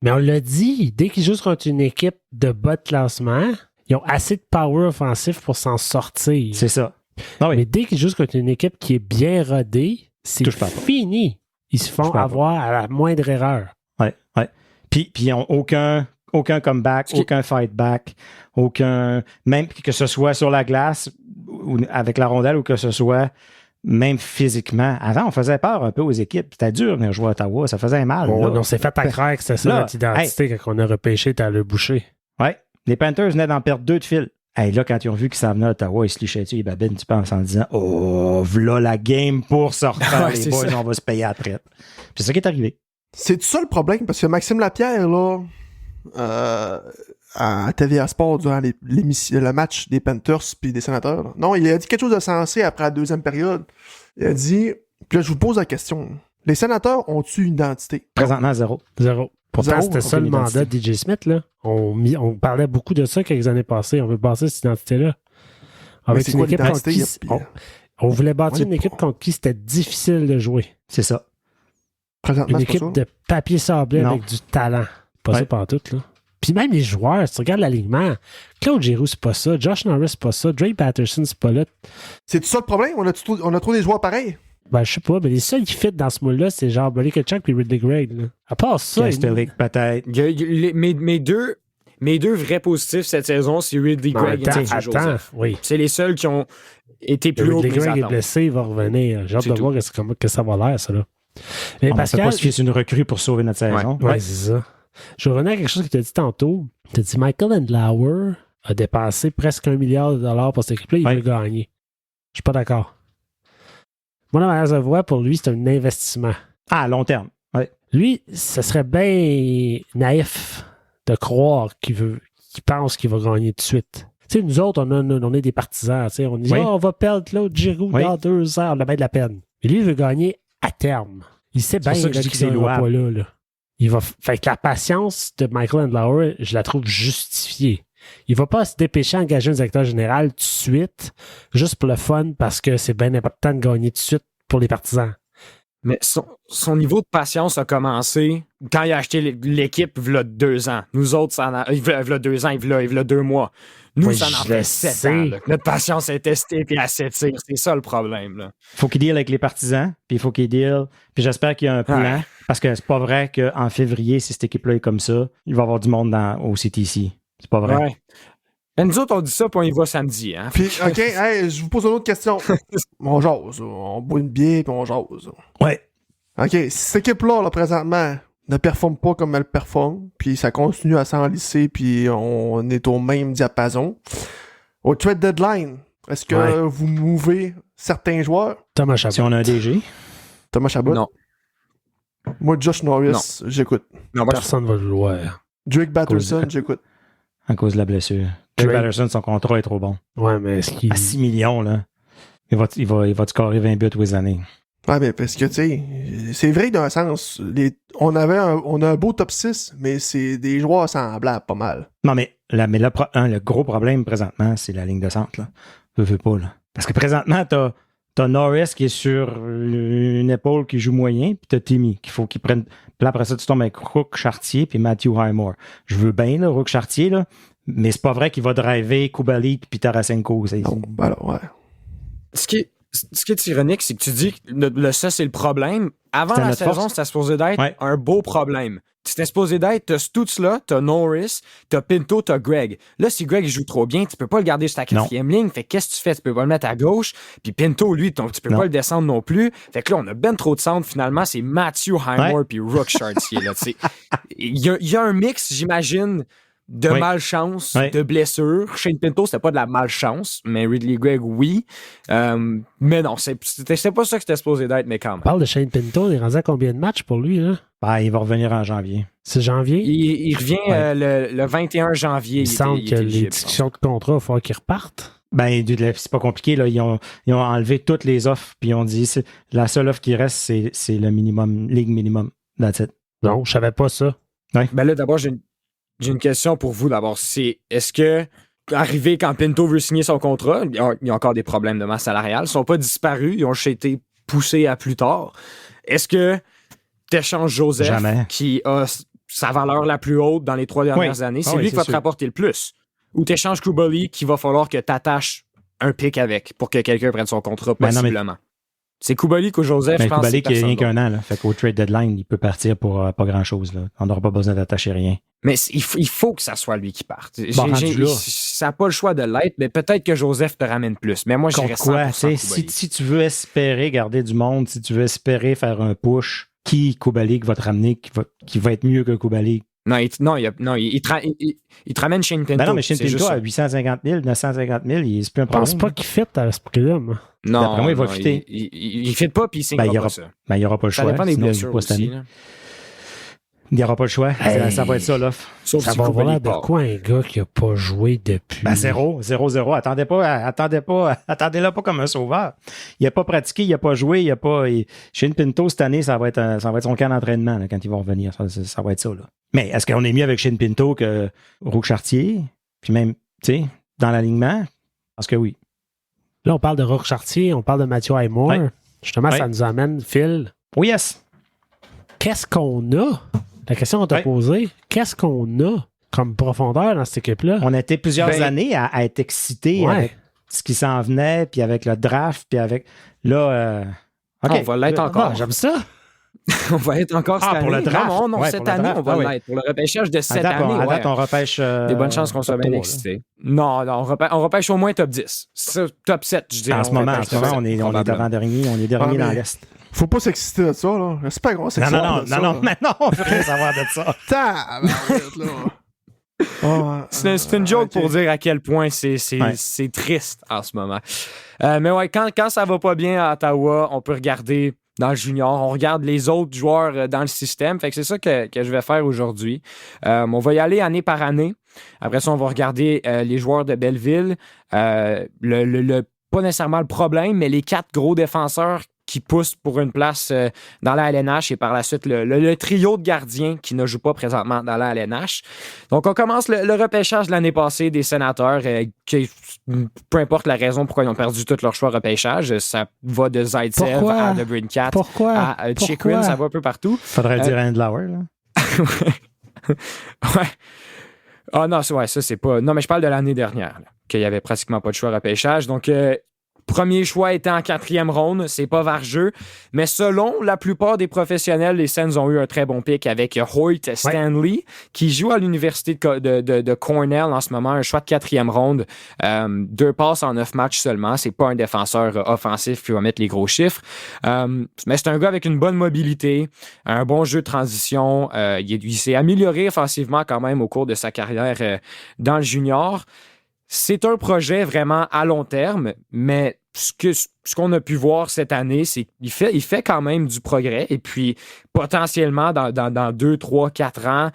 Mais on l'a dit, dès qu'ils jouent contre une équipe de bas de classement, ils ont assez de power offensif pour s'en sortir. C'est ça. Ah oui. Mais dès qu'ils jouent contre une équipe qui est bien rodée, c'est fini. Ils se font avoir à la moindre erreur. Oui, oui. Puis ils n'ont aucun comeback, aucun fight back, même que ce soit sur la glace ou avec la rondelle ou que ce soit même physiquement. Avant, on faisait peur un peu aux équipes. C'était dur de venir jouer à Ottawa. Ça faisait mal. On s'est fait à croire que c'était ça notre identité quand on a repêché Tyler Boucher. Oui. Les Panthers venaient d'en perdre 2 de fil. Hey, là, quand ils ont vu qu'ils s'en venaient à Ottawa, ils se lichaient dessus, les babines, tu penses, en disant « Oh, voilà la game pour sortir, les boys, on va se payer à la traite. » C'est ça qui est arrivé. C'est ça le problème, parce que Maxime Lapierre, là, à TVA Sport durant le match des Panthers puis des Sénateurs. Là. Non, il a dit quelque chose de sensé après la deuxième période. Il a dit, puis là, je vous pose la question. Les Sénateurs ont-ils une identité? Présentement, 0. Pourtant, c'était ça le mandat de DJ Smith. Là. On parlait beaucoup de ça quelques années passées. On veut passer cette identité-là. Avec une équipe contre qui... On voulait bâtir une équipe contre qui c'était difficile de jouer. C'est ça. Présentement, une équipe de papier sablé avec du talent. Pas ça partout, là. Puis même les joueurs, si tu regardes l'alignement, Claude Giroux, c'est pas ça. Josh Norris, c'est pas ça. Drake Patterson, c'est pas là. C'est ça le problème? On a trop des joueurs pareils? Ben, je sais pas, mais les seuls qui fit dans ce moule-là, c'est genre Blake Kachuk et Ridley Gregg. Là. À part ça. Peut-être. Mes deux vrais positifs cette saison, c'est Ridley Gregg et Joseph. Oui. C'est les seuls qui ont été plus hauts que les attentes. Ridley Gregg est blessé, il va revenir. J'ai hâte de voir que ça va l'air, ça. Là. Mais Pascal, on ne peut pas se fier sur une recrue pour sauver notre saison. Ouais, c'est ça. Je revenais à quelque chose que tu as dit tantôt. Tu as dit Michael Andlauer a dépensé presque $1 milliard pour cette équipe-là. Il veut gagner. Je suis pas d'accord. Moi, la manière de voir, pour lui, c'est un investissement. À long terme. Ouais. Lui, ce serait bien naïf de croire qu'il pense qu'il va gagner tout de suite. Tu sais, nous autres, on est des partisans. On dit on va perdre Claude Giroux dans 2 ans. On a bien de la peine. Mais lui, il veut gagner à terme. Il sait bien qu'il ne va pas là. Fait que la patience de Michael Andlauer, je la trouve justifiée. Il va pas se dépêcher à engager un directeur général tout de suite, juste pour le fun, parce que c'est bien important de gagner tout de suite pour les partisans. Mais son niveau de patience a commencé quand il a acheté l'équipe il y a 2 ans. Nous autres, il y a 2 ans, il y a 2 mois. Nous, ça en fait 7 ans. Là. Notre patience est testée et elle s'étire. C'est ça le problème. Là. Faut qu'il deal avec les partisans, puis il faut qu'il deal. Puis j'espère qu'il y a un plan, parce que c'est pas vrai qu'en février, si cette équipe-là est comme ça, il va y avoir du monde au CTC. C'est pas vrai. Ouais. Et nous autres, on dit ça, puis on y va samedi. Hein? Puis, OK, je vous pose une autre question. On jase. On boit une bière, puis on jase. Ouais. OK, si cette équipe-là, présentement, ne performe pas comme elle performe, puis ça continue à s'enlisser, puis on est au même diapason. Au trade deadline, est-ce que vous mouvez certains joueurs? Thomas Chabot. Si on a un DG. Thomas Chabot? Non. Moi, Josh Norris, j'écoute. Non, personne ne va le jouer. Drake Patterson, j'écoute. À cause de la blessure. Drake Patterson, son contrat est trop bon. Ouais, mais est-ce qu'il... À 6 millions, là. Il va scorer 20 buts tous les années. Ouais, mais parce que, tu sais, c'est vrai que d'un sens, on a un beau top 6, mais c'est des joueurs semblables pas mal. Non, mais le gros problème présentement, c'est la ligne de centre, là. Je veux pas, là. Parce que présentement, t'as Norris qui est sur une épaule qui joue moyen, puis t'as Timmy qu'il faut qu'il prenne. Puis après ça, tu tombes avec Rook Chartier puis Matthew Highmore. Je veux bien, là, Rook Chartier, là, mais c'est pas vrai qu'il va driver Kubalik puis Tarasenko. Non, ben là, ouais. Ce qui ce qui est ironique, c'est que tu dis que ça, c'est le problème. Avant C'était la notre saison, force. c'était supposé d'être Ouais. un beau problème. C'était supposé d'être, t'as Stutz là, t'as Norris, t'as Pinto, t'as Greg. Là, si Greg joue trop bien, tu peux pas le garder sur ta 4e ligne. Fait qu'est-ce que tu fais? Tu peux pas le mettre à gauche. Puis Pinto, lui, tu peux Non. pas le descendre non plus. Fait que là, on a ben trop de centres. Finalement, c'est Matthew Highmore puis Rook Chartier. Là, il y a un mix, j'imagine, de Oui. malchance, Oui. de blessure. Shane Pinto, c'était pas de la malchance, mais Ridley Gregg, oui. Mais non, c'était pas ça que c'était supposé d'être, mais quand même. On parle de Shane Pinto, il est rendu à combien de matchs pour lui, là? Ben, il va revenir en janvier. C'est janvier? Il revient le 21 janvier. Il semble que les discussions de contrat, il va falloir qu'ils repartent. Ben, c'est pas compliqué, là. Ils ont enlevé toutes les offres, puis ils ont dit, la seule offre qui reste, c'est le minimum, ligue minimum. That's it. Non, je savais pas ça. Ben là, d'abord, j'ai une question pour vous. D'abord, est-ce que, arrivé quand Pinto veut signer son contrat, il y a encore des problèmes de masse salariale, ils sont pas disparus, ils ont juste été poussés à plus tard. Est-ce que t'échanges Joseph, Jamais. qui a sa valeur la plus haute dans les 3 dernières années, c'est lui qui va te rapporter le plus? Ou t'échanges Kubali, qui va falloir que t'attaches un pic avec pour que quelqu'un prenne son contrat, possiblement? C'est Kubali ou Joseph, je pense. Kubali qui a rien qu'un an, là. Fait qu'au trade deadline, il peut partir pour pas grand-chose, là. On n'aura pas besoin d'attacher rien. Mais il faut que ça soit lui qui parte. Rendu là. Ça n'a pas le choix de l'être, mais peut-être que Joseph te ramène plus. Mais moi, j'irais 100% Kubali. Si tu veux espérer garder du monde, si tu veux espérer faire un push, qui Kubalik va te ramener, qui va être mieux que Kubalik? Non, il te ramène Shane Pinto. Ben non, mais Shane Pinto à 850 000, 950 000, c'est plus un Je problème. pense pas qu'il fit à ce prix-là, moi. Non, D'après moi, il va fitter. Il fit pas, puis il signe Ben, pas ça. Ben, il n'y aura pas le Ça choix. dépend des sinon, il blessures joue pas cette aussi. année. Là. Il n'y aura pas le choix. Hey. Ça va être ça, l'offre. Sauf Ça si va avoir Kubali l'air de part. quoi un gars qui a pas joué depuis... Ben, 0-0. Attendez-le pas comme un sauveur. Il n'a pas pratiqué, il n'a pas joué, Shane Pinto, cette année, ça va être son camp d'entraînement, là, quand ils vont revenir. Ça va être ça, là. Mais est-ce qu'on est mieux avec Shane Pinto que Roux Chartier? Puis même, tu sais, dans l'alignement? Parce que oui. Là, on parle de Rock Chartier, on parle de Matthew Highmore. Ouais. Justement, Ouais. ça nous amène, Phil. Oh yes! Qu'est-ce qu'on a? La question qu'on t'a Ouais. posée, qu'est-ce qu'on a comme profondeur dans cette équipe-là? On a été plusieurs Ben, années à être excités Ouais. avec ce qui s'en venait, puis avec le draft, puis avec... Là, OK. On va l'être encore. Ah, j'aime ça. On va être encore cette Ah, pour année. le draft. Non, Ouais, cette pour le année, draft. on va Ah oui. l'être. Pour le repêchage de cette À date, année, à date, ouais. on repêche... Des bonnes chances qu'on soit top bien 3, là. excités. Non, on repêche au moins top 10. Ça, top 7, je dirais. En ce moment, repêche top 7, on est probablement. avant-dernier, on est dernier Ah, dans mais- l'Est. Faut pas s'exciter de ça, là. J'espère qu'on va s'exciter de ça. Mais non, on veut rien savoir de ça. Tabarouette, là. Oh, C'est une joke ok. pour dire à quel point c'est Ouais. triste en ce moment. Mais ouais, quand ça va pas bien à Ottawa, on peut regarder dans le junior, on regarde les autres joueurs dans le système. Fait que c'est ça que je vais faire aujourd'hui. On va y aller année par année. Après ça, on va regarder les joueurs de Belleville. Pas nécessairement le problème, mais les 4 gros défenseurs qui poussent pour une place dans la LNH et par la suite le trio de gardiens qui ne joue pas présentement dans la LNH. Donc, on commence le repêchage de l'année passée des Sénateurs, peu importe la raison pourquoi ils ont perdu tous leurs choix repêchage, ça va de Zaitsev Pourquoi? à DeBrincat Pourquoi? à Chikrin, ça va un peu partout. Faudrait le dire à Andlauer, là. Ouais. Ah non, ça c'est pas... Non, mais je parle de l'année dernière, là, qu'il y avait pratiquement pas de choix repêchage. Donc, premier choix était en 4e ronde, c'est pas vargeux. Mais selon la plupart des professionnels, les Sens ont eu un très bon pick avec Hoyt Stanley, qui joue à l'université de Cornell en ce moment, un choix de 4e ronde. 2 passes en 9 matchs seulement. C'est pas un défenseur offensif qui va mettre les gros chiffres. Mais c'est un gars avec une bonne mobilité, un bon jeu de transition. Il s'est amélioré offensivement quand même au cours de sa carrière dans le junior. C'est un projet vraiment à long terme, mais ce qu'on a pu voir cette année, c'est qu'il fait quand même du progrès. Et puis, potentiellement, dans 2, 3, 4 ans,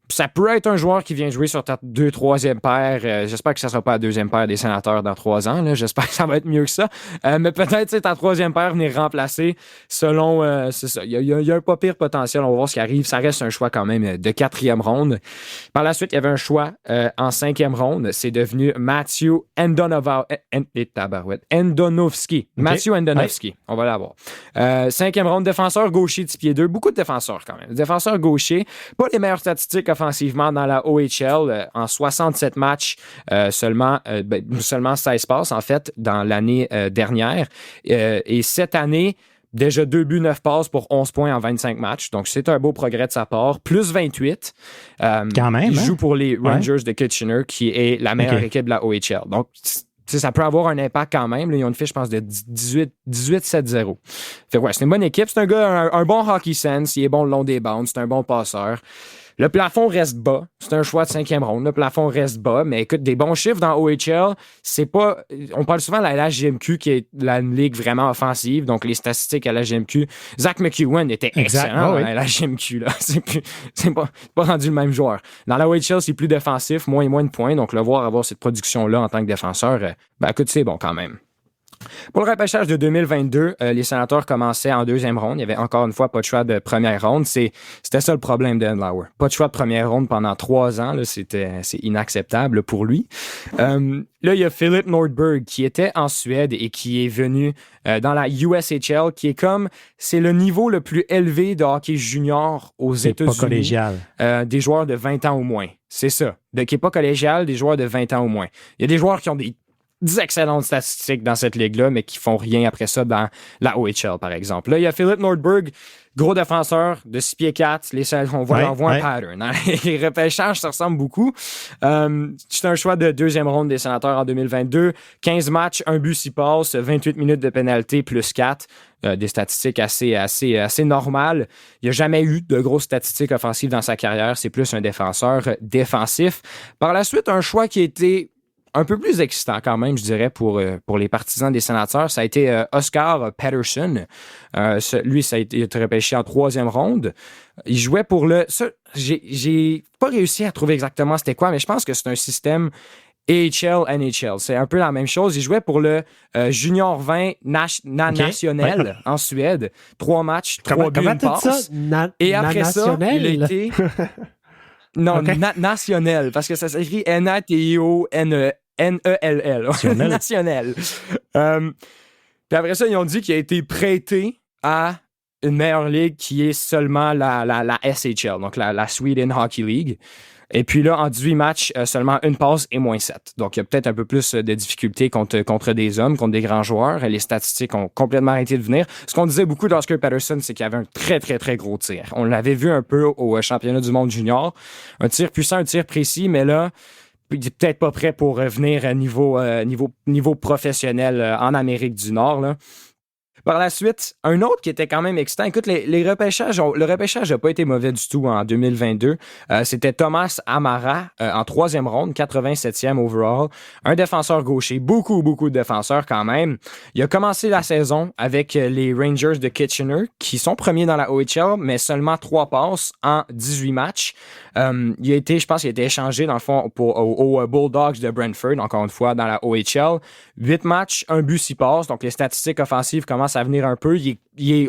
ça peut être un joueur qui vient jouer sur ta 2, 3e paire. J'espère que ça ne sera pas la 2e paire des Sénateurs dans 3 ans. Là. J'espère que ça va être mieux que ça. Mais peut-être ta 3e paire venir remplacer selon... c'est ça. Il y a un pas pire potentiel. On va voir ce qui arrive. Ça reste un choix quand même de 4e ronde. Par la suite, il y avait un choix en 5e ronde. C'est devenu Matthew Endonovski. Matthew Endonovski. Ouais. On va l'avoir. 5e ronde, défenseur gaucher 10 pieds 2. Beaucoup de défenseurs quand même. Défenseur gaucher. Pas les meilleures statistiques offensivement dans la OHL. En 67 matchs, seulement 16 passes, en fait, dans l'année dernière. Et cette année, déjà 2 buts, 9 passes pour 11 points en 25 matchs. Donc, c'est un beau progrès de sa part. Plus 28. Quand même. Il joue pour les Rangers de Kitchener, qui est la meilleure équipe de la OHL. Donc, ça peut avoir un impact quand même. Là, ils ont une fiche, je pense, de 18-7-0. Fait ouais, c'est une bonne équipe. C'est un gars, un bon hockey sense. Il est bon le long des bandes. C'est un bon passeur. Le plafond reste bas. C'est un choix de 5e ronde. Le plafond reste bas. Mais écoute, des bons chiffres dans OHL, c'est pas... On parle souvent de la LHJMQ qui est une ligue vraiment offensive. Donc, les statistiques à la LHJMQ. Zach McEwen était excellent dans la LHJMQ. Là. C'est pas rendu le même joueur. Dans la OHL, c'est plus défensif, moins et moins de points. Donc, le voir avoir cette production-là en tant que défenseur, écoute, c'est bon quand même. Pour le repêchage de 2022, les Sénateurs commençaient en 2e ronde. Il y avait encore une fois pas de choix de première ronde. C'était ça le problème de Andlauer. Pas de choix de première ronde pendant 3 ans. Là, c'est inacceptable pour lui. Là, il y a Philip Nordberg qui était en Suède et qui est venu dans la USHL, qui est c'est le niveau le plus élevé de hockey junior aux États-Unis. C'est pas collégial. Des joueurs de 20 ans au moins. C'est ça. Qui n'est pas collégial, des joueurs de 20 ans au moins. Il y a des joueurs qui ont des excellentes statistiques dans cette ligue-là, mais qui font rien après ça dans la OHL, par exemple. Là, il y a Philip Nordberg, gros défenseur de 6 pieds 4. On voit un pattern. Hein? Les repêchages, ça ressemble beaucoup. C'est un choix de 2e ronde des Sénateurs en 2022. 15 matchs, 1 but, 6 passes, 28 minutes de pénalité, plus 4. Des statistiques assez normales. Il n'y a jamais eu de grosses statistiques offensives dans sa carrière. C'est plus un défenseur défensif. Par la suite, un choix qui a été un peu plus excitant quand même, je dirais, pour les partisans des Sénateurs, ça a été Oscar Pettersson. Lui, ça a été repêché en 3e ronde. Il jouait pour j'ai pas réussi à trouver exactement c'était quoi, mais je pense que c'est un système AHL-NHL. C'est un peu la même chose. Il jouait pour le Junior 20 national en Suède. 3 matchs, 3 buts, une passe. Et après ça, il a été... Non, national, parce que ça s'écrit National. National. Puis après ça, ils ont dit qu'il a été prêté à une meilleure ligue qui est seulement la SHL, donc la Sweden Hockey League. Et puis là, en 18 matchs, seulement 1 passe et moins 7. Donc, il y a peut-être un peu plus de difficultés contre des hommes, contre des grands joueurs. Les statistiques ont complètement arrêté de venir. Ce qu'on disait beaucoup d'Oscar Pettersson, c'est qu'il avait un très, très, très gros tir. On l'avait vu un peu au championnat du monde junior. Un tir puissant, un tir précis, mais là, il n'est peut-être pas prêt pour revenir à niveau professionnel en Amérique du Nord, là. Par la suite, un autre qui était quand même excitant. Écoute, le repêchage n'a pas été mauvais du tout en 2022. C'était Thomas Amara en 3e ronde, 87e overall. Un défenseur gaucher. Beaucoup, beaucoup de défenseurs quand même. Il a commencé la saison avec les Rangers de Kitchener, qui sont premiers dans la OHL, mais seulement 3 passes en 18 matchs. Je pense qu'il a été échangé dans le fond aux Bulldogs de Brentford, encore une fois, dans la OHL. 8 matchs, 1 but, 6 passes. Donc, les statistiques offensives commencent à venir un peu.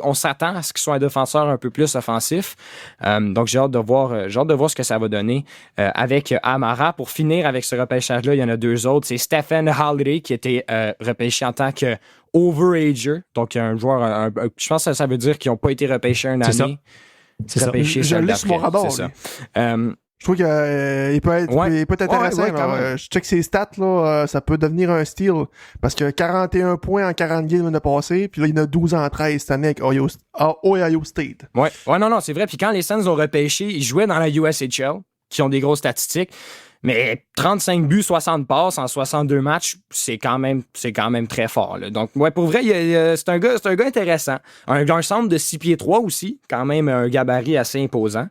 On s'attend à ce qu'il soit un défenseur un peu plus offensif. Donc, j'ai hâte de voir ce que ça va donner avec Amara. Pour finir avec ce repêchage-là, il y en a 2 autres. C'est Stephen Halliday qui a été repêché en tant que overager. Donc, un joueur, je pense que ça veut dire qu'ils n'ont pas été repêchés un année. C'est ça. Je l'ai sur mon radar. C'est ça. Je trouve qu'il peut être intéressant. Je check ses stats, là, ça peut devenir un steal. Parce que 41 points en 40 games l'année passée, puis là, il y en a 12 en 13 cette année avec Ohio State. Ouais, non, c'est vrai. Puis quand les Sens ont repêché, ils jouaient dans la USHL, qui ont des grosses statistiques. Mais 35 buts, 60 passes en 62 matchs, c'est quand même très fort. Là. Donc, ouais, pour vrai, c'est un gars intéressant. Un centre de 6 pieds 3 aussi, quand même un gabarit assez imposant.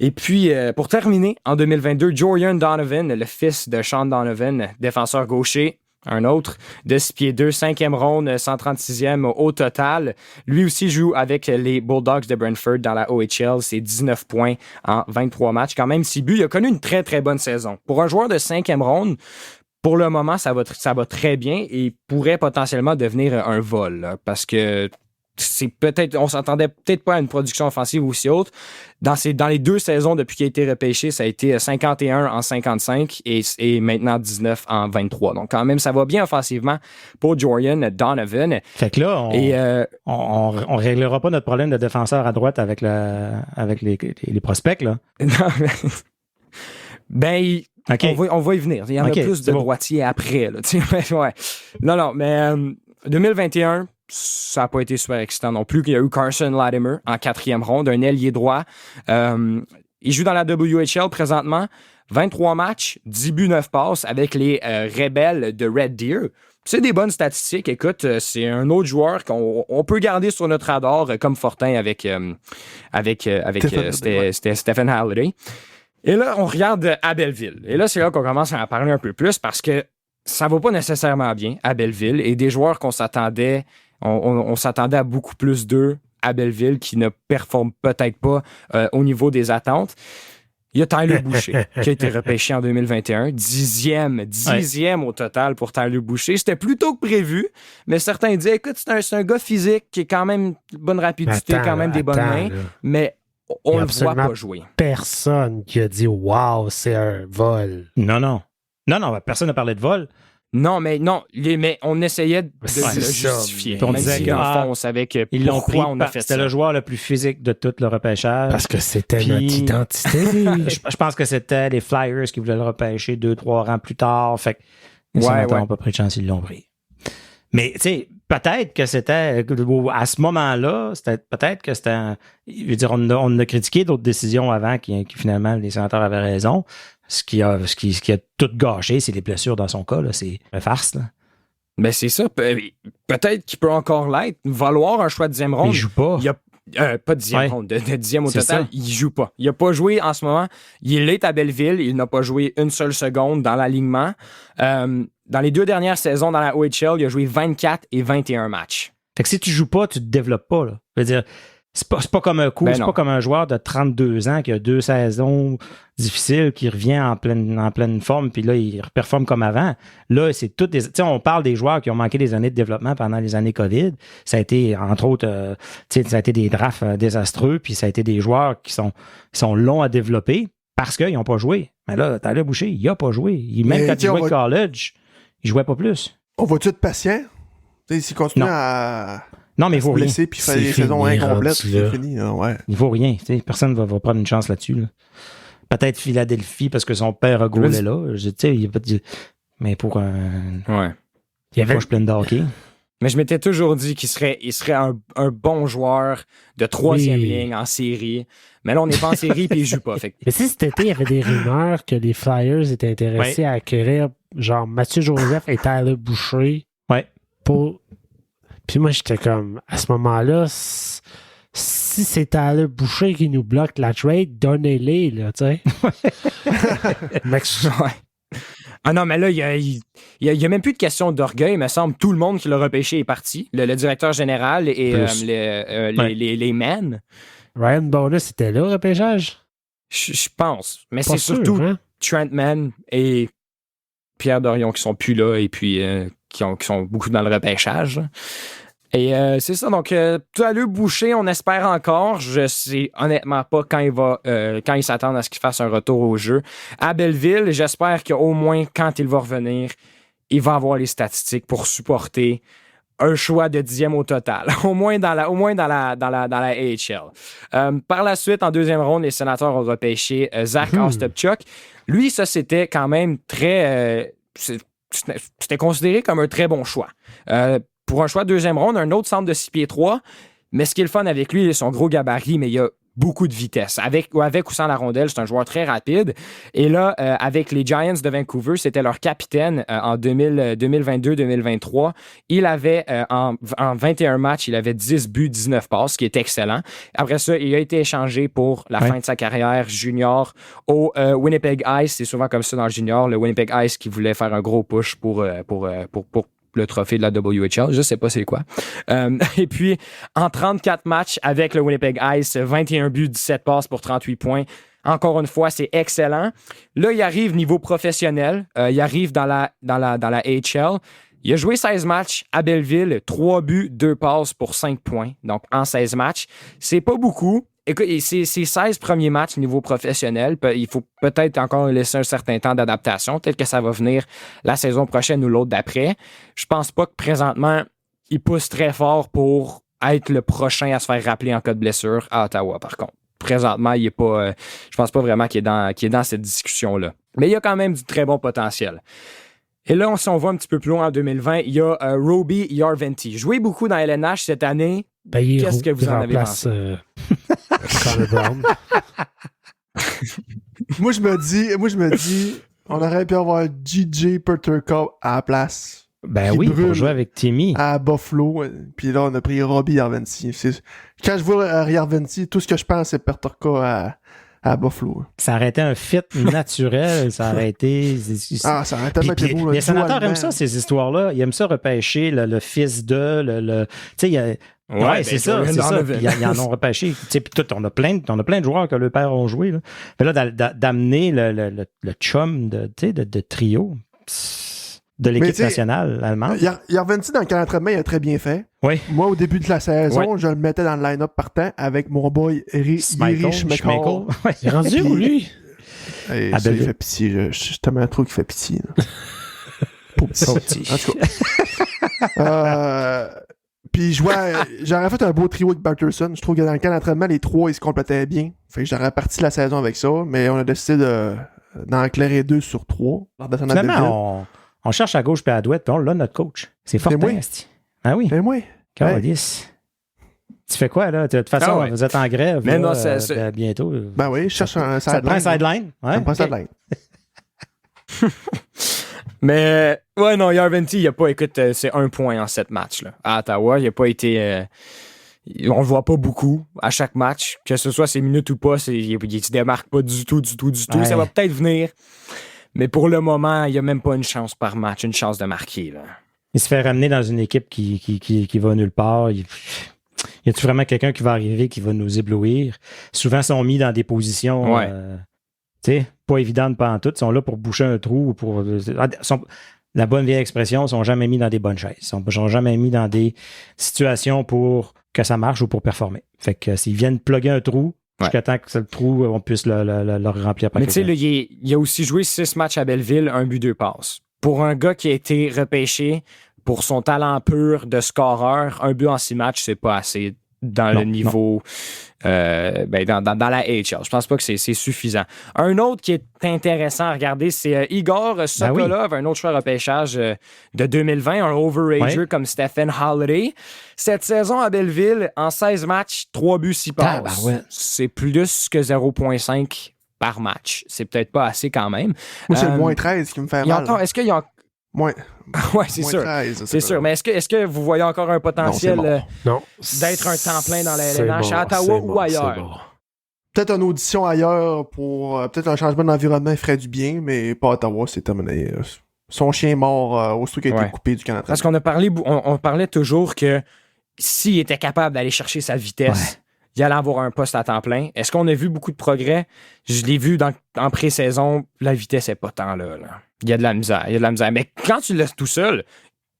Et puis, pour terminer, en 2022, Jordan Donovan, le fils de Sean Donovan, défenseur gaucher, un autre de 6 pieds 2, 5e ronde, 136e au total. Lui aussi joue avec les Bulldogs de Brentford dans la OHL. C'est 19 points en 23 matchs. Quand même 6 buts. Il a connu une très, très bonne saison. Pour un joueur de 5e ronde, pour le moment, ça va très bien et pourrait potentiellement devenir un vol. Là, parce que on s'attendait peut-être pas à une production offensive aussi haute. Dans les 2 saisons depuis qu'il a été repêché, ça a été 51 en 55 et maintenant 19 en 23. Donc quand même, ça va bien offensivement pour Jordan Donovan. Fait que là, on réglera pas notre problème de défenseur à droite avec les prospects, là. Ben, okay. on va y venir. Il y en a plus de droitiers après. Là, ouais. Non, mais 2021, ça n'a pas été super excitant non plus. Il y a eu Carson Latimer en 4e ronde, un ailier droit. Il joue dans la WHL présentement. 23 matchs, 10 buts, 9 passes avec les Rebels de Red Deer. C'est des bonnes statistiques. Écoute, c'est un autre joueur qu'on peut garder sur notre radar comme Fortin avec Stephen Halliday. Et là, on regarde à Belleville. Et là, c'est là qu'on commence à en parler un peu plus parce que ça va pas nécessairement bien à Belleville. Et des joueurs qu'on s'attendait, on s'attendait à beaucoup plus d'eux à Belleville qui ne performent peut-être pas au niveau des attentes. Il y a Tyler Boucher qui a été repêché en 2021. 10e au total pour Tyler Boucher. C'était plus tôt que prévu, mais certains disaient, écoute, c'est un gars physique qui a quand même bonne rapidité, quand même des bonnes mains, mais on le voit pas jouer. Personne qui a dit « Wow, c'est un vol ». Non, personne n'a parlé de vol. Non, mais on essayait de le justifier. On disait on savait que ils l'ont pris on a fait ça. C'était le joueur le plus physique de tout le repêchage. Parce que c'était notre identité. je pense que c'était les Flyers qui voulaient le repêcher 2-3 rangs plus tard. Fait que les sénateurs n'ont pas pris de chance, ils l'ont pris. Mais, tu sais, peut-être que c'était, à ce moment-là, je veux dire, on a critiqué d'autres décisions avant qui finalement, les sénateurs avaient raison. Ce qui a tout gâché, c'est les blessures dans son cas, là. C'est une farce, là. Ben, c'est ça. Peut-être qu'il peut encore l'être. Valoir un choix de 10e ronde. Il joue pas. Pas de 10e ronde, de 10e au total. Ça. Il joue pas. Il a pas joué en ce moment. Il est à Belleville. Il n'a pas joué une seule seconde dans l'alignement. Dans les 2 dernières saisons dans la OHL, il a joué 24 et 21 matchs. Fait que si tu joues pas, tu te développes pas, là. Je veux dire, c'est pas comme un coup, pas comme un joueur de 32 ans qui a 2 saisons difficiles, qui revient en pleine forme, puis là, il performe comme avant. Là, c'est toutes des... Tu sais, on parle des joueurs qui ont manqué des années de développement pendant les années COVID. Ça a été, entre autres, ça a été des drafts désastreux, puis ça a été des joueurs qui sont longs à développer parce qu'ils n'ont pas joué. Mais là, Tyler Boucher, il n'a pas joué. Même quand il jouait au college, il jouait pas plus. On va-tu être patient? S'il continue à... Non, mais il vaut rien. Puis faire des saisons incomplètes, c'est fini. Là, ouais. Il vaut rien. Personne ne va prendre une chance là-dessus. Là. Peut-être Philadelphie parce que son père a goalé là. Mais pour un... Ouais. Il y avait poche pleine de hockey. Mais je m'étais toujours dit qu'il serait un bon joueur de 3e ligne en série. Mais là, on n'est pas en série et il joue pas. Fait. Mais si cet été, il y avait des rumeurs que les Flyers étaient intéressés à acquérir genre Mathieu Joseph et Tyler Boucher pour... Puis moi, j'étais comme, à ce moment-là, si c'est Tyler Boucher qui nous bloque la trade, donnez-les, là, tu sais. Ah non, mais là, il y a même plus de question d'orgueil, il me semble. Tout le monde qui l'a repêché est parti. Le directeur général et les men. Ryan Bonus était là au repêchage? Je pense. Mais pas c'est sûr, surtout hein? Trent Mann et Pierre Dorion qui sont plus là et puis qui sont beaucoup dans le repêchage. Et c'est ça. Donc, Tyler Boucher, on espère encore. Je sais honnêtement pas quand il s'attend à ce qu'il fasse un retour au jeu. À Belleville, j'espère qu'au moins, quand il va revenir, il va avoir les statistiques pour supporter un choix de 10e au total. au moins dans la AHL. Par la suite, en 2e ronde, les sénateurs ont repêché Zach Ostapchuk. Lui, ça, c'était quand même très... c'était considéré comme un très bon choix. Pour un choix de 2e ronde, un autre centre de 6 pieds 3, mais ce qui est le fun avec lui, il a son gros gabarit, mais il a beaucoup de vitesse. Avec ou sans la rondelle, c'est un joueur très rapide. Et là, avec les Giants de Vancouver, c'était leur capitaine en 2022-2023. Il avait, en 21 matchs, il avait 10 buts, 19 passes, ce qui est excellent. Après ça, il a été échangé pour la fin de sa carrière junior au Winnipeg Ice. C'est souvent comme ça dans le junior. Le Winnipeg Ice qui voulait faire un gros push pour le trophée de la WHL. Je sais pas c'est quoi. Et puis, en 34 matchs avec le Winnipeg Ice, 21 buts, 17 passes pour 38 points. Encore une fois, c'est excellent. Là, il arrive niveau professionnel. Il arrive dans la AHL. Il a joué 16 matchs à Belleville, 3 buts, 2 passes pour 5 points. Donc, en 16 matchs, c'est pas beaucoup. Écoute, c'est 16 premiers matchs au niveau professionnel. Il faut peut-être encore laisser un certain temps d'adaptation. Peut-être que ça va venir la saison prochaine ou l'autre d'après. Je pense pas que présentement, il pousse très fort pour être le prochain à se faire rappeler en cas de blessure à Ottawa, par contre. Présentement, il est pas. Je pense pas vraiment qu'il est dans cette discussion-là. Mais il y a quand même du très bon potentiel. Et là, si on va un petit peu plus loin en 2020, il y a Roby Yarventy. Joué beaucoup dans LNH cette année. Qu'est-ce que vous en avez pensé? Connor Brown. Moi, je me dis, on aurait pu avoir J.J. Peterka à la place. Ben oui, pour jouer avec Timmy. À Buffalo. Puis là, on a pris Roby Yarventy. Quand je vois Yarventy, tout ce que je pense, c'est Peterka à Buffalo. Ça aurait été un fit naturel. Ça aurait été... ça aurait tellement été beau. Les sénateurs aiment ça, ces histoires-là. Ils aiment ça repêcher le fils de... Tu sais, il y a... Ouais, c'est ça. Ils en ont repêché. Puis on a plein de joueurs que le père ont joué. Là. Mais là, d'amener le chum de trio de l'équipe nationale allemande. Yarventy, dans le camp d'entraînement, il a très bien fait. Oui. Moi, au début de la saison, je le mettais dans le line-up partant avec mon boy Erich Schmeichel. Il est rendu où, lui? Il fait pitié. Je suis tellement trop qu'il fait pitié. Pour petit. En tout cas. Puis j'aurais fait un beau trio avec Barterson. Je trouve que dans le camp d'entraînement, les trois, ils se complétaient bien. Fait que j'aurais parti la saison avec ça, mais on a décidé d'en éclairer 2 sur 3. Finalement, on cherche à gauche et à droite, puis on l'a notre coach. C'est fort. Ah oui. C'est moi. Calice. Tu fais quoi, là? De toute façon, vous êtes en grève. Mais là, non, bientôt. Ben oui, je cherche un sideline. Ça te prend un sideline? Ça me prend un sideline. Mais, ouais, non, Yarventy, c'est 1 point en 7 matchs, là. À Ottawa, il n'a pas été. On le voit pas beaucoup à chaque match, que ce soit ses minutes ou pas, il se démarque pas du tout. Ouais. Ça va peut-être venir. Mais pour le moment, il n'y a même pas une chance par match, une chance de marquer, là. Il se fait ramener dans une équipe qui va nulle part. Y a-tu vraiment quelqu'un qui va arriver, qui va nous éblouir? Souvent, ils sont mis dans des positions pas évidentes pantoute. Ils sont là pour boucher un trou. La bonne vieille expression, ils sont jamais mis dans des bonnes chaises. Ils sont jamais mis dans des situations pour que ça marche ou pour performer. Fait que s'ils viennent plugger un trou, jusqu'à temps que le trou, on puisse le remplir par quelqu'un. Mais tu sais, il a aussi joué 6 matchs à Belleville, 1 but, 2 passes. Pour un gars qui a été repêché pour son talent pur de scoreur, 1 but en 6 matchs, c'est pas assez dans le niveau dans la AHL. Je pense pas que c'est suffisant. Un autre qui est intéressant à regarder, c'est Igor Sokolov, un autre joueur repêchage de 2020, un overager comme Stephen Holiday. Cette saison à Belleville, en 16 matchs, 3 buts, 6 passes. C'est plus que 0,5 par match. C'est peut-être pas assez quand même. Moi, c'est le moins 13 qui me fait mal. Est-ce qu'il y a Ouais, c'est sûr. 13, c'est sûr. Mais est-ce que vous voyez encore un potentiel non, d'être un temps plein dans la LNH à Ottawa ou ailleurs? Peut-être une audition ailleurs pour peut-être un changement d'environnement ferait du bien, mais pas à Ottawa, c'est terminé. Son chien est mort aussitôt qu'il a été coupé du Canada. Parce qu'on a parlé, on parlait toujours que s'il était capable d'aller chercher sa vitesse, il allait avoir un poste à temps plein. Est-ce qu'on a vu beaucoup de progrès? Je l'ai vu en pré-saison, la vitesse n'est pas tant là. Il y a de la misère. Mais quand tu le laisses tout seul,